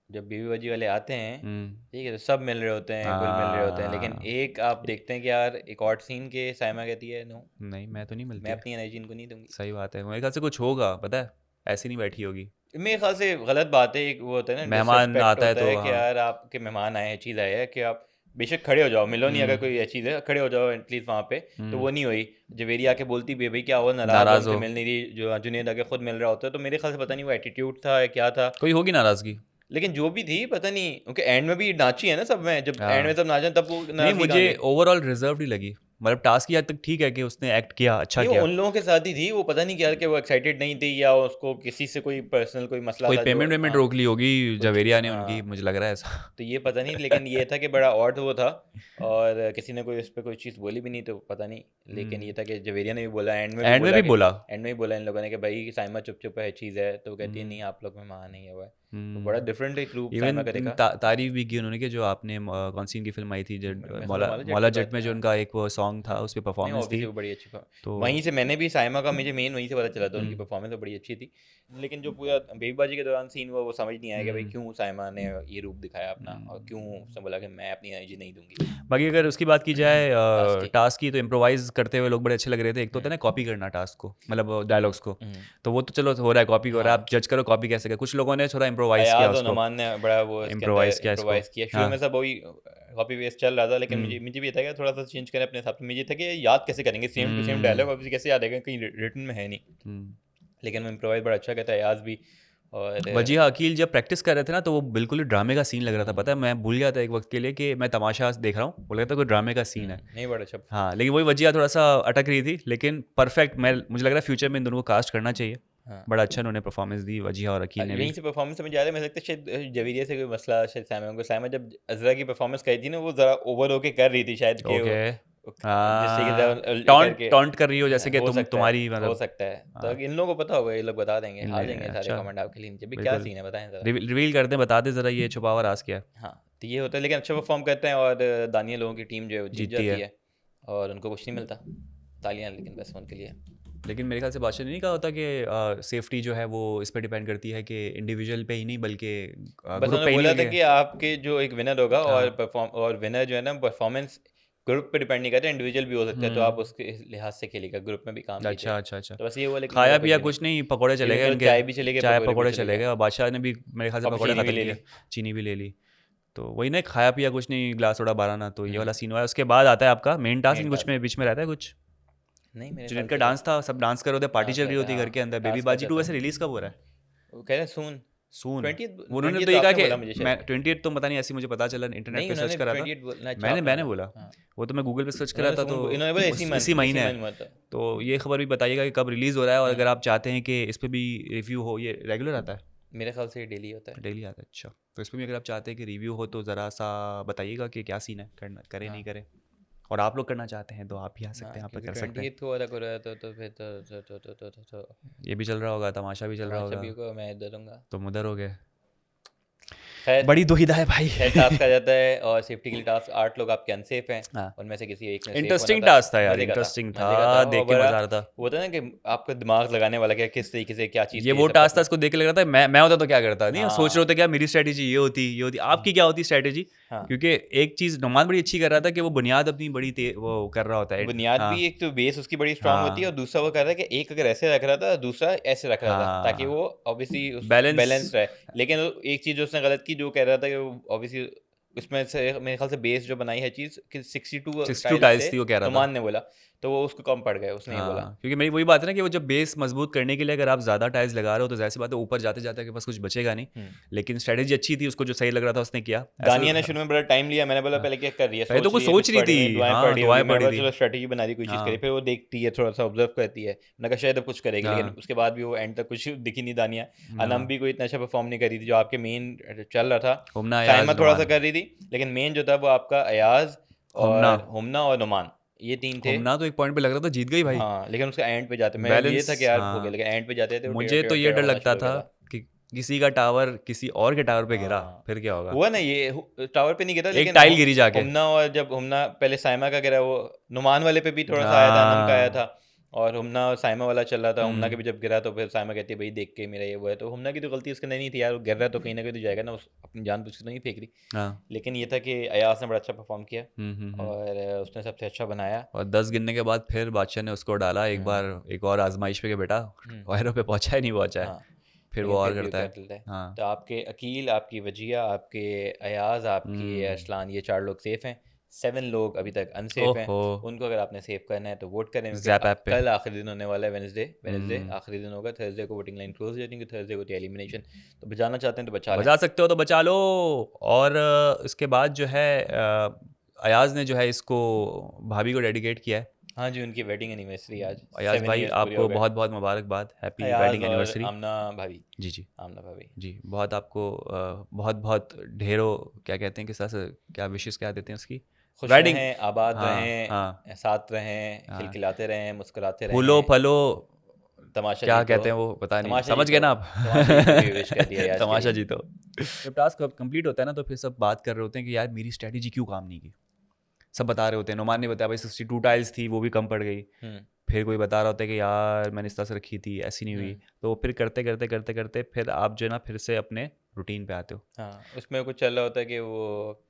B: जब बीवी बाजी वाले आते हैं
A: हम्म,
B: ठीक है तो सब मिल रहे होते हैं, गुल मिल रहे होते हैं, लेकिन
A: हाँ,
B: एक आप देखते हैं कि यार एक और सीन के साइमा कहती है नो,
A: नहीं मैं तो नहीं मिलती
B: मैं
A: है।
B: अपनी एनर्जी इनको नहीं दूंगी।
A: सही बात है, मेरे ख्याल से कुछ होगा, पता है, ऐसी नहीं बैठी होगी।
B: मेरे ख्याल से गलत बात है, एक वो होता है ना
A: मेहमान
B: डिसरिस्पेक्ट
A: आता है
B: होता
A: तो
B: है कि
A: हाँ,
B: यार आपके मेहमान आए हैं, चीज़ आए है कि आप बेशक खड़े हो जाओ, मिलो नहीं, अगर कोई
A: हम्म
B: चीज़ है खड़े हो जाओ एटलीस्ट वहाँ पे। तो
A: हम्म,
B: वो नहीं हुई, जवेरी आके बोलती भी है भाई क्या हुआ, नाराज़ हो
A: नाराज़
B: हमसे
A: हो,
B: मिल नहीं रही, जो जुनेद आके खुद मिल रहा होता है, तो मेरे ख्याल से पता नहीं वो एटीट्यूड था या क्या था।
A: कोई होगी नाराज़गी।
B: लेकिन जो भी थी पता नहीं, क्योंकि एंड में भी नाची है ना सब में, जब एंड में
A: हाँ,
B: सब नाचे तब वो
A: नहीं
B: नाराज़गी कहाँ
A: मुझे
B: गई?
A: ओवरऑल रिजर्व ही लगी, मतलब टास्क की हद तक ठीक है कि उसने एक्ट किया, अच्छा
B: नहीं वो
A: किया।
B: उन लोगों के साथ ही थी, वो पता नहीं क्या कि वो एक्साइटेड नहीं थी, या उसको किसी से कोई पर्सनल कोई मसला
A: कोई
B: था जो,
A: पेमेंट वेमेंट
B: हाँ
A: रोक ली होगी
B: कुछ,
A: जवेरिया ने उनकी,
B: हाँ
A: मुझे लग रहा है ऐसा।
B: तो ये पता नहीं, लेकिन ये था कि बड़ा ऑड वो था, और किसी ने कोई उस पर कोई चीज़ बोली भी नहीं तो पता नहीं। लेकिन ये था कि जवेरिया ने भी बोला, एंड में भी
A: एंड में
B: बोला
A: भी
B: कि,
A: बोला।
B: एंड में भी बोला इन लोगों ने कि भाई साइमा चुप चुप है चीज़ है, तो वो कहती है नहीं
A: हम्म
B: आप लोग मेहमान नहीं हुआ है। तो बड़ा डिफरेंट एक रूप साइमा का
A: इवन
B: देखा।
A: तारीफ भी की उन्होंने कि जो आपने कौन सी इनकी फिल्म आई थी, जो
B: मैं
A: मौला
B: मौला जट
A: मौला
B: की
A: जट
B: बात
A: में
B: है,
A: जो
B: हाँ
A: उनका एक वो सॉन्ग था,
B: हाँ।
A: उस पर
B: नहीं
A: परफॉर्मेंस थी।
B: ऑब्वियसली वो बड़ी अच्छी
A: तो
B: वहीं से मैंने भी साइमा का मुझे मेन वहीं से पता चला था, उनकी
A: हम्म
B: परफॉर्मेंस तो बड़ी अच्छी थी। लेकिन जो पूरा बेबीबाजी के दौरान सीन हुआ वो समझ नहीं आया कि भाई
A: हम्म
B: क्यों साइमा ने ये रूप दिखाया अपना, और क्यों
A: हम्म।
B: उसने बोला कि मैं अपनी एनर्जी नहीं दूंगी
A: बाकी अगर उसकी बात की जाए
B: टास्क की।
A: टास्क की, तो इम्प्रोवाइज करते हुए लोग बड़े अच्छे लग रहे थे। एक तो होता है
B: हम्म
A: ना कॉपी करना टास्क को, मतलब डायलॉग्स को,
B: हम्म,
A: तो वो तो चलो हो रहा है, कॉपी हो रहा है,
B: हाँ
A: आप जज करो कॉपी कैसे कर। कुछ लोगों ने थोड़ा इम्प्रोवाइज किया
B: अयाज और
A: उसको,
B: नमान ने बड़ा वो इसके
A: इम्प्रोवाइज
B: अंदर
A: किया इसको।
B: इम्प्रोवाइज किया, शुरू
A: हाँ,
B: में सब वही कॉपी पेस्ट चल रहा था, लेकिन
A: हम्म
B: मुझे मुझे भी था कि थोड़ा सा चेंज करें अपने हिसाब से। मुझे ये था कि याद कैसे करेंगे same to same
A: hmm
B: dialogue, अब कैसे याद आएगा, कहीं रिटन में है नहीं।
A: हम्म।
B: लेकिन वो इम्प्रोवाइज बड़ा अच्छा कहता है अयाज भी। और
A: वजीहा अकील जब प्रैक्टिस कर रहे थे ना, तो वो बिल्कुल ही ड्रामे का सीन लग रहा था, पता है,
B: हम्म
A: मैं भूल गया था एक वक्त के लिए कि मैं तमाशा देख रहा हूँ, वो लगता था कोई ड्रामे का सीन है।
B: नहीं बड़ा अच्छा
A: हाँ, लेकिन वही वजीहा थोड़ा सा अटक रही थी, लेकिन परफेक्ट, मैं मुझे लग रहा है फ्यूचर में इन दोनों को कास्ट करना चाहिए।
B: हाँ।
A: बड़ा अच्छा उन्होंने परफॉर्मेंस दी, वजीहा और अकील ने भी।
B: यहीं से परफॉर्मेंस समझ आ रहा है, मुझे लगता है शायद जवेरिया से कोई मसला शायद साइमा को, साइमा जब अजरा की परफॉर्मेंस करी थी ना वो ज़रा ओवर होके कर रही थी शायद कि
A: ओके,
B: जिससे कि
A: हाँ,
B: ज़रा
A: टॉन्ट
B: करके,
A: टॉन्ट कर रही हो जैसे कि
B: हो
A: तुम
B: सकता है,
A: तुम्हारी
B: हो
A: मतलब।
B: सकता है। तो
A: हाँ,
B: इन लोगों को पता होगा, ये लोग बता देंगे, आ जाएंगे सारे
A: अच्छा,
B: कमेंट आपके लिए नीचे भी, क्या
A: बिल्कुल,
B: सीन है बताएं ज़रा।
A: रिवील कर दें, बता दें ज़रा ये छुपा हुआ राज क्या है।
B: हाँ तो ये होता है, लेकिन अच्छा परफॉर्म करते हैं, और दानिया लोगों की टीम जो है वो जीत
A: जीतती
B: जाती
A: है।
B: है, और उनको कुछ नहीं मिलता, तालियां लेकिन बस उनके लिए।
A: लेकिन मेरे ख्याल से बादशाह ने नहीं कहा होता कि सेफ्टी जो है वो इस पर डिपेंड करती है कि इंडिविजुअल पे ही नहीं बल्कि
B: बस
A: ग्रुप
B: उन्होंने
A: पे ही नहीं
B: बोला था
A: बल्कि।
B: कि आपके जो एक विनर होगा, और
A: हाँ,
B: परफॉर्म, और विनर जो है ना परफॉर्मेंस ग्रुप पे डिपेंड नहीं करता, इंडिविजुअल भी हो सकता है, तो आप
A: हम्म,
B: उसके लिहाज से खेलिएगा, ग्रुप में भी काम कीजिएगा।
A: अच्छा अच्छा अच्छा।
B: तो बस ये हुआ, लेकिन
A: खाया
B: हुआ
A: पिया
B: कुछ नहीं।
A: कुछ नहीं, पकौड़े चले
B: इवन
A: गए
B: तो
A: इनके,
B: चाय भी चले गए,
A: चाय
B: पकौड़े भी
A: पकौड़े
B: चले
A: चले
B: गए,
A: गए, और बादशाह ने भी मेरे ख्याल से
B: और
A: पकौड़े
B: चीनी भी
A: ख़त्म
B: ले
A: किए,
B: ली।
A: चीनी भी ले ली। तो वही ना, खाया पिया कुछ नहीं, गिलास थोड़ा बाराना, तो ये
B: हम्म,
A: वाला सीन हुआ है। उसके बाद आता है आपका मेन टास्क,
B: मेन
A: कुछ में
B: टास्क।
A: बीच में रहता है कुछ,
B: नहीं मेरे ख्याल
A: जुनेद का
B: से तो
A: डांस था, सब डांस कर रहे होते, पार्टी
B: डांस
A: चल रही
B: रहता है,
A: होती है घर के
B: हाँ
A: अंदर। बेबी
B: टास्क
A: बाजी
B: रहता
A: 2
B: था।
A: वैसे रिलीज़ कब हो रहा है?
B: वो कह रहे हैं सून,
A: सून।
B: 20th,
A: वो उन्होंने
B: 20th
A: तो
B: तो
A: ये कहा
B: आपने
A: कि
B: बोला मुझे
A: मैं
B: शायद।
A: 28 तो पता नहीं, ऐसी मुझे पता चला, इंटरनेट
B: नहीं
A: पे सर्च
B: उन्होंने
A: करा था।
B: 20th बोलना, अच्छा
A: मैंने
B: आपने
A: मैंने
B: बोला,
A: बोला,
B: हाँ
A: वो तो मैं गूगल पे सर्च करा
B: उन्होंने
A: था, तो
B: सून, इन्होंने बोला इसी
A: इसी
B: मंथ, इसी
A: महीने है।
B: मंथ में था।
A: तो ये खबर भी बताइएगा कि कब रिलीज़ हो रहा है, और
B: हम्म,
A: अगर आप चाहते हैं कि इस पे भी रिव्यू हो, ये रेगुलर आता है,
B: मेरे ख्याल से डेली होता है।
A: डेली आता है। अच्छा, तो इस पे भी अगर आप चाहते हैं कि रिव्यू हो तो ज़रा सा बताइएगा कि क्या सीन है, करना करे नहीं
B: हाँ
A: करे। और आप लोग करना चाहते हैं तो आप भी आ सकते हैं, यहाँ पे
B: क्योंकि
A: कर सकते हैं।
B: 28 को वाला को रहा तो फिर तो
A: ये भी चल रहा होगा, तमाशा भी चल रहा
B: तमाशा
A: होगा,
B: भी को मैं इधर दूंगा।
A: तुम उधर हो गए।
B: खैर
A: बड़ी दुविधा है भाई।
B: खैर टास्क आ जाता है और सेफ्टी के लिए टास्क 8 लोग आपके अनसेफ हैं,
A: हाँ,
B: उनमें से किसी एक ने सेफ होना
A: इंटरेस्टिंग
B: था।
A: टास्क था यार,
B: मजे का था,
A: इंटरेस्टिंग
B: मजे का
A: था,
B: था।
A: देख
B: और
A: के
B: बड़ा
A: मजा आ रहा था।
B: वो होता है ना कि आपका दिमाग लगाने वाला क्या किस तरीके से क्या चीज़
A: ये
B: के
A: वो
B: लिए सब
A: टास्क था,
B: करना।
A: इसको देख के लग रहा था मैं होता तो क्या करता, नहीं सोच रहे
B: हाँ
A: होते क्या मेरी स्ट्रेटेजी ये होती, ये होती, आपकी क्या होती स्ट्रेटेजी।
B: हाँ
A: क्योंकि एक चीज नुमान बड़ी अच्छी कर रहा था कि वो बुनियाद अपनी बड़ी वो कर रहा होता है।
B: बुनियाद
A: हाँ
B: भी एक तो बेस उसकी बड़ी स्ट्रांग होती है, और
A: हाँ
B: दूसरा वो कर रहा है कि एक अगर ऐसे रख रहा था दूसरा ऐसे रख रहा था ताकि
A: हाँ,
B: वो ऑब्वियसली
A: बैलेंस।
B: बैलेंस रहे। लेकिन वो एक चीज़ जो उसने गलत की, जो कह रहा था कि ऑब्वियसली उसमें से मेरे ख्याल से बेस जो बनाई है चीज़ कि 62
A: 62
B: टाइल्स
A: टाइल्स
B: थे,
A: थी वो कह रहा था।
B: नुमान ने बोला, तो वो उसको कम पड़ गए, उसने ये बोला।
A: हाँ, क्योंकि मेरी वही बात है ना कि वो जब बेस मजबूत करने के लिए अगर आप ज़्यादा टाइल्स लगा रहे हो तो जाहिर सी बात है ऊपर जाते जाते आपके पास कुछ बचेगा नहीं। लेकिन स्ट्रेटेजी अच्छी थी, उसको जो सही लग रहा था उसने किया ऐसा।
B: दानिया ने शुरू में बड़ा टाइम लिया, मैंने बोला
A: हाँ,
B: पहले क्या कर रही है,
A: पहले तो कुछ
B: रही है,
A: सोच
B: कुछ
A: रही
B: पढ़ रही है,
A: थी,
B: दुआएं
A: हाँ
B: पढ़ रही होगी।
A: दुआएं
B: मैंने
A: पढ़ी
B: बोला
A: थी।
B: चलो स्ट्रेटजी बना दी, कोई चीज़ करी,
A: हाँ
B: फिर वो देखती है, थोड़ा सा ऑब्जर्व करती है। मैंने कहा शायद अब कुछ करेगी, लेकिन
A: हाँ
B: उसके बाद भी वो एंड तक कुछ दिखी नहीं दानिया। अनम
A: हाँ,
B: भी कोई इतना अच्छा परफॉर्म नहीं कर रही थी जो आपके मेन चल रहा था।
A: हुमना,
B: साइमा
A: अयाज,
B: थोड़ा सा
A: नुमान।
B: कर रही थी, लेकिन मेन जो था वो आपका अयाज
A: हुमना,
B: और हुमना और नुमान, ये 3 थे।
A: हुमना तो एक पॉइंट पे लग रहा था जीत गई भाई।
B: हाँ लेकिन उसका एंड पे जाते मैं ये
A: बैलेंस,
B: था कि यार हो गया,
A: हाँ।
B: लेकिन एंड पे जाते थे वो टेढ़ा
A: मुझे तो
B: टेढ़ा
A: ये
B: टेढ़ा
A: डर
B: होना
A: लगता
B: शुरू हो
A: था
B: गया था।
A: कि किसी का टावर किसी और के टावर पे गिरा,
B: हाँ
A: फिर क्या होगा।
B: हुआ ना, ये टावर पे नहीं गिरा,
A: एक
B: लेकिन
A: टाइल गिरी जाके।
B: हुमना, और जब हुमना पहले साइमा का गिरा, वो नुमान वाले पे भी थोड़ा सा आया था, अनम का आया
A: हाँ।
B: था, और हुमना और साइमा वाला चल रहा था। हुमना के
A: हम्म।
B: भी जब गिरा तो फिर साइमा कहती है भाई देख के मेरा ये वो है, तो हुमना की तो गलती उसके अंदर नहीं थी यार, वो गिर रहा है तो कहीं ना कहीं तो जाएगा ना, उस अपनी जान बुझ के तो नहीं फेंक रही।
A: हाँ।
B: लेकिन ये था कि अयास ने बड़ा अच्छा परफॉर्म किया
A: हम्म।
B: और उसने सबसे अच्छा बनाया।
A: और 10 गिनने के बाद फिर बादशाह ने उसको डाला एक बार, एक और आजमाइश पे, कि बेटा
B: हम्म,
A: वायरों पे पहुंचा है नहीं पहुंचा है।
B: हाँ
A: फिर वो
B: लेकिन
A: और
B: फिर भी वो
A: करता
B: कर
A: है।
B: लेता है।
A: हाँ।
B: तो आपके अकील, आपकी वजिया, आपके अयाज, आपकी अरसलान, ये 4 लोग सेफ हैं। 7 लोग अभी तक अनसेफ हैं।
A: ओहो।
B: उनको अगर आपने सेव करना है तो वोट करें, क्योंकि
A: जैप ऐप पे।
B: कल आखिरी दिन होने वाला है। वेनसडे
A: हम्म।
B: आखिरी दिन होगा। थर्सडे को वोटिंग लाइन क्लोज हो जाएगी, थर्सडे को एलिमिनेशन। तो बचाना चाहते हैं तो बचा लें।
A: बचा सकते हो तो बचा लो। और इसके बाद जो है अयाज ने जो है इसको भाभी को डेडिकेट किया है।
B: हाँ जी, उनकी वेडिंग एनिवर्सरी आज
A: अयाज
B: 7
A: भाई
B: ईयर्स पूरे हो
A: आपको
B: गए।
A: बहुत बहुत मुबारकबाद, हैप्पी
B: अयाज
A: वेडिंग
B: और
A: एनिवर्सरी।
B: आमना भाभी,
A: जी जी
B: आमना भाभी
A: जी, बहुत आपको बहुत बहुत ढेरों, क्या कहते हैं किस तरह से, क्या विशेष क्या देते हैं उसकी,
B: खुश
A: वेडिंग।
B: रहें, आबाद
A: हाँ हाँ
B: रहें, साथ रहें,
A: हाँ,
B: खिलखिलाते रहें, मुस्कुराते
A: फूलो
B: रहें।
A: फलो,
B: तमाशा
A: क्या
B: जीतो,
A: कहते हैं वो, पता नहीं,
B: तमाशा
A: समझ गए
B: जीतो,
A: ना आप।
B: तमाशा जीतो भी विश कर दिया यार के
A: तमाशा
B: लिए।
A: जीतो। जब टास्क कंप्लीट होता है ना तो फिर सब बात कर रहे होते हैं कि यार मेरी स्ट्रेटेजी क्यों काम नहीं की। सब बता रहे होते हैं, नुमान ने बताया भाई 62 टाइल्स थी वो भी कम पड़ गई।
B: हम्म
A: फिर कोई बता रहा होता है कि यार मैंने इस तरह से रखी थी, ऐसी नहीं हुई।
B: हम्म
A: तो फिर करते करते करते करते फिर आप जो है ना फिर से अपने रूटीन पे आते हो।
B: हाँ, उसमें कुछ चल रहा होता है कि वो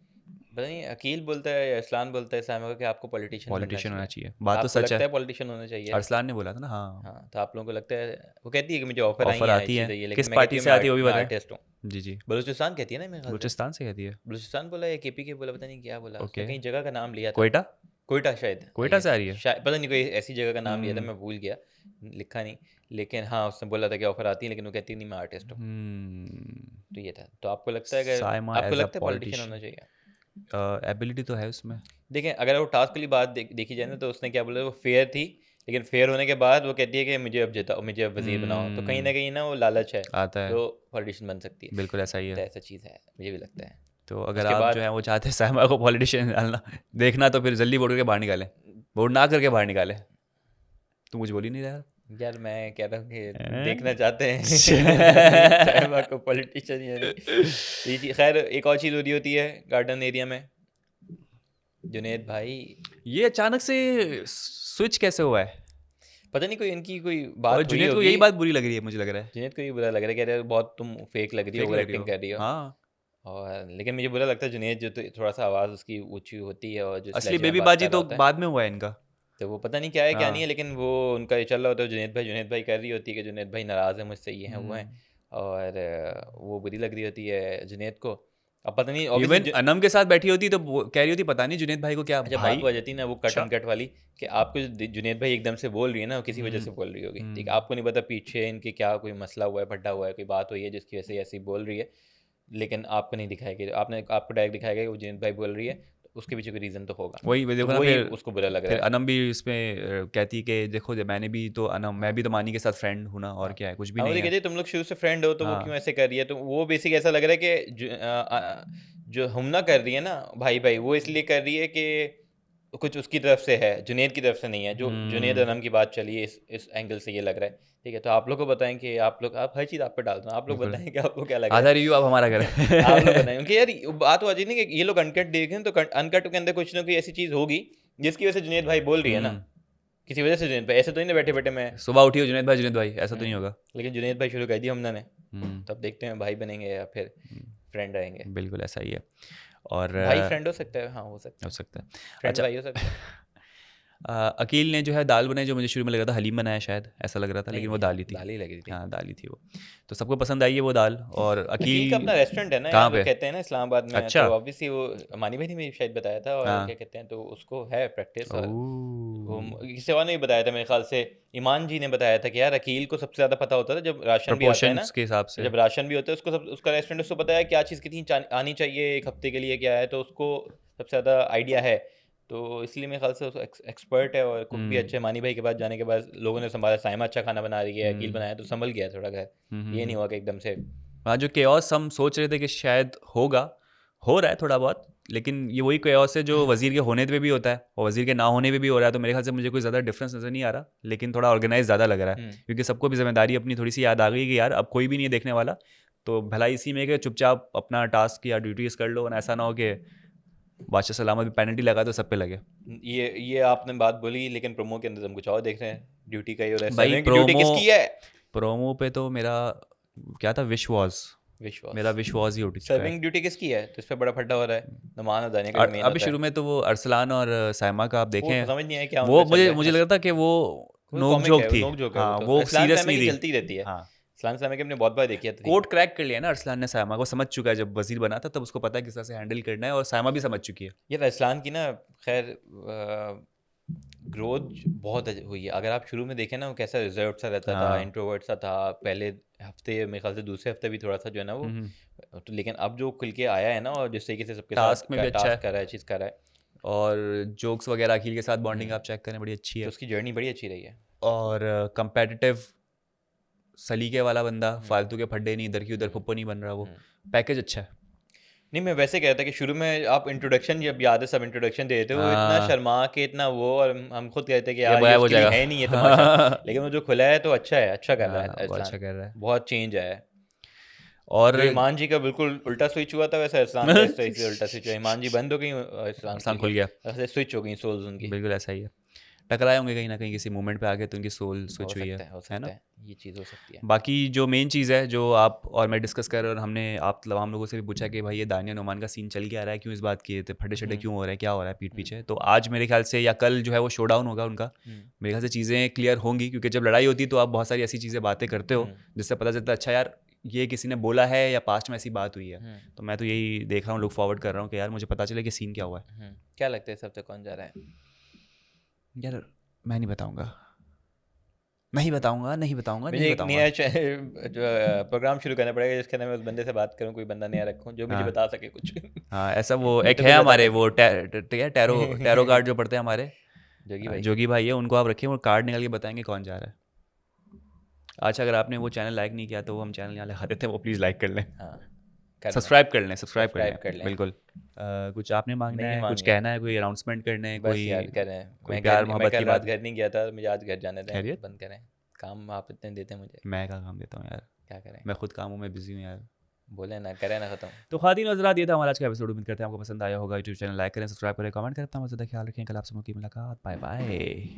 B: पता नहीं अकील बोलता है या इस्लान बोलता है साइमा को कि आपको पॉलिटिशियन बनना
A: पॉलिटिशियन होना
B: चाहिए।
A: चाहिए, बात तो
B: आपको
A: सच है।
B: लगता है पॉलिटिशियन होना चाहिए?
A: अरसलान ने बोला था ना, हाँ।
B: हाँ, तो आप लोगों को लगता है? वो कहती है कि मुझे ऑफर आई
A: ऑफर
B: हैं
A: आती
B: अच्छी
A: है,
B: चाहिए,
A: किस
B: लेकिन मैं कहती
A: पार्टी
B: हूँ
A: से आती है वो भी
B: मैं
A: बताएं।
B: आर्टिस्ट हूँ।
A: जी जी,
B: बलूचिस्तान कहती है ना मेरे ख्याल से।
A: बलूचिस्तान से कहती है।
B: बलूचिस्तान बोला या केपी के बोला, पता नहीं क्या बोला उसने,
A: ओके,
B: कहीं जगह का नाम लिया था।
A: कोयटा।
B: कोयटा शायद,
A: कोयटा से आ रही है।
B: शायद पता नहीं, कोई ऐसी जगह का नाम लिया था,
A: हम्म
B: मैं भूल गया, लिखा नहीं। लेकिन हाँ, उसने बोला था कि ऑफर आती है, लेकिन वो कहती नहीं मैं आर्टिस्ट हूँ।
A: हम्म।
B: तो ये था। तो आपको लगता है, अगर
A: साइमा
B: आपको
A: एज अ
B: लगता है पॉलिटिशियन होना चाहिए?
A: एबिलिटी तो है उसमें।
B: देखें, अगर वो टास्क वाली बात देखी जाए ना, तो उसने क्या बोला, वो फेयर थी, लेकिन फेयर होने के बाद वो कहती है कि मुझे अब जिताओ, मुझे अब वजीर बनाओ। तो कहीं ना कहीं ना वो लालच है,
A: आता है,
B: तो पॉलिटिशियन बन सकती है।
A: बिल्कुल ऐसा ही
B: तो
A: है।
B: ऐसा चीज़ है, मुझे भी लगता है।
A: तो अगर
B: उसके
A: आप जो
B: बाद
A: है वो चाहते हैं साइमा को पॉलिटिशियन डालना देखना, तो फिर जल्दी वोट करके बाहर निकालें, वोट ना करके बाहर निकालें। तू मुझे बोल ही नहीं रहा।
B: यार मैं कह रहा हूँ कि
A: हैं?
B: देखना चाहते हैं साहिबा को पॉलिटिशियन या नहीं। तो ये खैर एक और चीज़ हो रही होती है गार्डन एरिया में, जुनेद भाई,
A: ये अचानक से स्विच कैसे हुआ है।
B: पता नहीं कोई इनकी कोई
A: और
B: बात हुई
A: जुनेद को
B: होगी।
A: यही बात बुरी लग रही है, मुझे लग रहा है।
B: जुनेद को ये बुरा लग रहा है, कह रहे हैं बहुत तुम फेक लग रही हो,
A: फेक
B: ओवर
A: लग रही
B: एक्टिंग
A: हो,
B: कर रही हो।
A: हाँ।
B: और लेकिन मुझे बुरा लगता है जुनेद, जो तो थोड़ा सा आवाज़ उसकी ऊंची होती है और जो
A: असली
B: स्लैश में
A: बेबी
B: बात
A: बाजी
B: कर रहा
A: तो
B: होता है,
A: बाद में हुआ है इनका।
B: तो वो पता नहीं क्या है क्या नहीं है,
A: हाँ।
B: लेकिन वो उनका ये चल रहा होता है। जुनेद भाई कर रही होती है कि जुनेद भाई नाराज़ है मुझसे, ये हैं वो हैं, और वो बुरी लग रही होती है जुनेद को। अब पता नहीं
A: इवन
B: ऑब्वियसली।
A: अनम के साथ बैठी होती तो कह रही होती पता नहीं जुनेद भाई को क्या
B: अच्छा,
A: भाई।
B: बात वो आ जाती है ना वो कट
A: अच्छा।
B: एंड कट वाली, कि आपको जुनेद भाई एकदम से बोल रही है ना, वो किसी वजह से बोल रही होगी, ठीक है, आपको नहीं पता पीछे इनके क्या कोई मसला हुआ है, भड्डा हुआ है, कोई बात हुई है जिसकी वजह से ऐसी बोल रही है, लेकिन आपको नहीं दिखाएगी, आपको डायरेक्ट दिखाएगा कि वो जुनेद भाई बोल रही है, तो उसके पीछे कोई रीज़न तो होगा।
A: वही
B: तो
A: देखो ना,
B: वही
A: फिर
B: उसको बुरा लग
A: फिर
B: रहा है।
A: अनम भी इसमें कहती कि देखो मैंने भी तो अनम, मैं
B: हाँ
A: भी तो मानी के साथ फ्रेंड हूँ ना, और
B: हाँ
A: क्या है, कुछ भी
B: हाँ, वो
A: नहीं
B: तो
A: है।
B: कहते तुम लोग शुरू से फ्रेंड हो, तो वो क्यों
A: हाँ
B: ऐसे कर रही है, तो वो बेसिक ऐसा लग रहा है कि जो हमना कर रही है ना भाई भाई, वो इसलिए कर रही है कि कुछ उसकी तरफ से है, जुनैद की तरफ से नहीं है। जो जुनैद
A: हम्म,
B: अनम की बात चली है इस एंगल से ये लग रहा है। ठीक है, तो आप लोग को बताएं कि आप हर चीज़ आप पे डालते हो, आप लोग
A: बिल्कुल।
B: बताएं कि आपको क्या लग रहा
A: आधा रिव्यू आप हमारा
B: है। आप लोग
A: करें।
B: बताएं, क्योंकि यार बात हो जाती है ना कि ये लोग अनकट देखें तो अनकट के अंदर कुछ ना कोई ऐसी चीज़ होगी जिसकी वजह से जुनैद भाई बोल रही है ना,
A: हम्म,
B: किसी वजह से जुनैद भाई, ऐसे तो नहीं ना बैठे बैठे मैं।
A: सुबह उठी हो जुनैद भाई ऐसा तो नहीं होगा।
B: लेकिन जुनैद भाई शुरू कर दिया हमने ने,
A: हम्म,
B: तब देखते हैं भाई बनेंगे या फिर फ्रेंड रहेंगे।
A: बिल्कुल ऐसा ही है। और
B: भाई फ्रेंड हो सकता है, हाँ हो सकता
A: हो
B: है,
A: सकता है।
B: फ्रेंड
A: अच्छा।
B: भाई हो सकता है।
A: अकील ने जो है दाल बनाई, जो मुझे शुरू में लग रहा था हलीम बनाया शायद, ऐसा लग रहा था,
B: नहीं
A: लेकिन वो
B: नहीं,
A: दाल ही थी।
B: दाल ही लग रही थी।
A: हाँ दाल ही थी वो। तो सबको पसंद आई है वो दाल। और
B: अकील का
A: अकील
B: अपना रेस्टोरेंट है ना
A: कहाँ
B: यहाँ पे,
A: पे?
B: कहते हैं ना इस्लामाबाद में, तो
A: अच्छा।
B: ऑब्वियसली वो मानी भाई ने भी शायद बताया था, और क्या
A: हाँ।
B: कहते हैं, तो उसको है प्रैक्टिस। और वो
A: ओह,
B: किसी और ने भी बताया था मेरे ख्याल से, ईमान जी ने बताया था कि यार अकील को सबसे ज़्यादा पता होता था जब राशन भी आता है ना,
A: प्रोपोर्शंस के हिसाब से।
B: जब राशन भी होता है उसको, सब उसका रेस्टोरेंट उसको पता है क्या चीज़ कितनी आनी चाहिए एक हफ्ते के लिए, क्या है, तो उसको सबसे ज़्यादा आइडिया है। तो इसलिए मेरे ख्याल से एक्सपर्ट है, और कुक भी
A: हम्म,
B: अच्छे। मानी भाई के पास जाने के बाद लोगों ने संभाला, साइमा अच्छा खाना बना रही है, अकील
A: हम्म,
B: बनाया, तो संभल गया थोड़ा घर। ये नहीं
A: हम्म।
B: हुआ कि एकदम से।
A: हाँ, जो केओस हम सोच रहे थे कि शायद होगा, हो रहा है थोड़ा बहुत, लेकिन ये वही केओस है जो वजीर के होने पे भी होता है और वजीर के ना होने पे भी हो रहा है। तो मेरे ख्याल से मुझे कोई ज़्यादा डिफरेंस नज़र नहीं आ रहा, लेकिन थोड़ा ऑर्गेनाइज ज़्यादा लग रहा है,
B: हम्म
A: क्योंकि सबको भी जिम्मेदारी अपनी थोड़ी सी याद आ गई कि यार अब कोई भी नहीं है देखने वाला। तो भलाई इसी में कि चुपचाप अपना टास्क या ड्यूटीज़ कर लो, और ऐसा ना हो कि बादशाह सलामत भी पेनल्टी लगा तो सब पे लगे।
B: ये आपने बात बोली, लेकिन प्रोमो के अंदर हम कुछ और देख रहे हैं। ड्यूटी का ही हो रहा है,
A: भाई
B: सर्विंग की ड्यूटी
A: प्रोमो,
B: किसकी है?
A: प्रोमो पे तो मेरा क्या था, विश्वास,
B: विश्वास।
A: मेरा विश्वास ही उठ चुका है।
B: सर्विंग ड्यूटी किसकी है, तो इस पे बड़ा फड्डा हो रहा है। नमान और दानिया का जो मेन
A: अभी
B: होता
A: शुरू
B: है,
A: में तो वो अरसलान और साइमा का आप
B: वो
A: देखें,
B: समझ नहीं आया क्या
A: वो
B: उनका चल
A: मुझे
B: रहा
A: मुझे
B: है।
A: लग रहा था कि वो
B: वो
A: नोक
B: कॉमिक
A: जोक
B: है, वो
A: थी।
B: नोक जोक है, वो
A: हाँ,
B: तो
A: वो
B: असलान
A: सीरियस
B: सैमा
A: नहीं
B: की
A: थी।
B: चलती रहती है।
A: हाँ,
B: असलान सैमा की हमने बहुत बार देखी है
A: कोड
B: तकरीबन।
A: क्रैक कर लिया ना अरसलान ने साइमा को, समझ चुका है, जब वजीर बना था तब उसको पता है किस तरह से हैंडल करना है, और साइमा भी समझ चुकी है।
B: यार असलान की ना, खैर ग्रोथ बहुत हुई है। अगर आप शुरू में देखें ना, वो कैसा रिजर्व सा रहता था,
A: हाँ।
B: इंट्रोवर्ट सा था पहले हफ्ते, मेरे ख्याल से दूसरे हफ्ते भी थोड़ा सा जो है ना वो,
A: हम्म।
B: तो लेकिन अब जो खुल के आया है ना, और जिस तरीके से सबके साथ
A: टास्क में भी अच्छा
B: टास्क
A: है,
B: कर रहा है, चीज़ कर रहा है,
A: और जोक्स वगैरह अखिल के साथ बॉन्डिंग
B: हम्म,
A: आप चेक करें बड़ी अच्छी
B: तो
A: है।
B: उसकी जर्नी बड़ी अच्छी रही है।
A: और कंपेटिटिव सलीके वाला बंदा,
B: हम्म
A: फालतू के फड्डे नहीं, इधर की उधर
B: हम्म
A: फुप्पो नहीं बन रहा वो।
B: हम्म।
A: पैकेज अच्छा है।
B: नहीं, मैं वैसे कहता कि शुरू में आप इंट्रोडक्शन, जब याद है सब इंट्रोडक्शन दे देते, वो इतना
A: हाँ,
B: शर्मा के, इतना वो, और हम खुद कहते हैं कि
A: ये
B: यार ये
A: गायब हो
B: उसके लिए
A: जाएगा।
B: है नहीं ये तमाशा। लेकिन वो जो खुला है तो अच्छा है, अच्छा कर रहा है
A: हाँ, वो अच्छा
B: अरसलान।
A: कर रहा है।
B: बहुत चेंज आया है।
A: और
B: जो ईमान जी का बिल्कुल उल्टा स्विच हुआ था, वैसे अरसलान का इस तरह से उल्टा स्विच हुआ। ईमान जी बंद हो गई, अरसलान खुल
A: आसान खुल
B: गया,
A: गया।
B: ऐसे स्विच हो गई सोल्स उनकी।
A: बिल्कुल ऐसा ही है। टकराए होंगे कहीं ना कहीं किसी मोमेंट पे आके, तो उनकी सोल
B: हो
A: स्विच हुई
B: सकता है, हो
A: है ना?
B: सकता है, ये चीज़ हो सकती है।
A: बाकी जो मेन चीज़ है जो आप और मैं डिस्कस कर रहे हैं, और हमने आप तमाम लोगों से भी पूछा कि भाई ये दानिया नुमान का सीन चल क्या रहा है, क्यों इस बात किए थे, फटे शटे
B: हम्म
A: क्यों हो रहा है, क्या हो रहा है पीठ
B: हम्म
A: पीछे, तो आज मेरे ख्याल से या कल जो है वो शो डाउन होगा उनका।
B: हम्म
A: मेरे ख्याल से चीज़ें क्लियर होंगी, क्योंकि जब लड़ाई होती है तो आप बहुत सारी ऐसी चीज़ें बातें करते हो
B: हम्म
A: जिससे पता चलता है अच्छा यार ये किसी ने बोला है या पास्ट में ऐसी बात हुई है।
B: हम्म
A: तो मैं तो यही देख रहा हूँ, लुक फॉरवर्ड कर रहा हूँ कि यार मुझे पता चले कि सीन क्या हुआ है।
B: क्या लगता है सबसे कौन जा रहा है?
A: यार मैं नहीं बताऊँगा, नहीं बताऊँगा, नहीं बताऊँगा, नहीं
B: मुझे एक
A: बताऊँगा।
B: नया जो प्रोग्राम शुरू करना पड़ेगा, जिसके अंदर मैं उस बंदे से बात करूं, कोई बंदा नया रखूं जो मुझे
A: हाँ,
B: बता सके कुछ।
A: हाँ, ऐसा वो
B: मैं
A: एक
B: तो
A: है
B: कुछ बता
A: हमारे, वो
B: नहीं।
A: टैरो टैरो कार्ड जो पढ़ते हैं हमारे
B: जोगी भाई।
A: जोगी भाई है, उनको आप रखिए, वो कार्ड निकाल के बताएंगे कौन जा रहा है। अच्छा, अगर आपने वो चैनल लाइक नहीं किया तो वो हम चैनल यहाँ लगा देते हैं, वो प्लीज़ लाइक कर लें,
B: हाँ, कर लें,
A: सब्सक्राइब कर लें, सब्सक्राइब कर लें,
B: सब्सक्राइब कर लें।
A: बिल्कुल। कुछ आपने मांगना
B: नहीं
A: है, कुछ
B: मांगनी,
A: कहना है, कोई अनाउंसमेंट करने है,
B: बस
A: कोई
B: याद करें।
A: कोई प्यार
B: मैं
A: मोहब्बत
B: कल
A: की
B: रात
A: बात?
B: घर नहीं गया था, मुझे आज घर जाने दें,
A: खैरियत?
B: बंद करें। काम आप इतने देते हैं मुझे,
A: मैं क्या काम देता हूँ यार,
B: क्या करें?
A: मैं खुद कामों में बिजी हूँ यार।
B: बोले ना, करें ना ख़त्म।
A: तो खातिन हज़रात, ये था हमारा आज का एपिसोड। उम्मीद करते हैं आपको पसंद आया होगा। यूट्यूब चैनल लाइक करें, सब्सक्राइब करें, कमेंट करें। अपना बहुत ज़्यादा ख्याल रखें। कल आपसे मुलाकात, बाय बाय।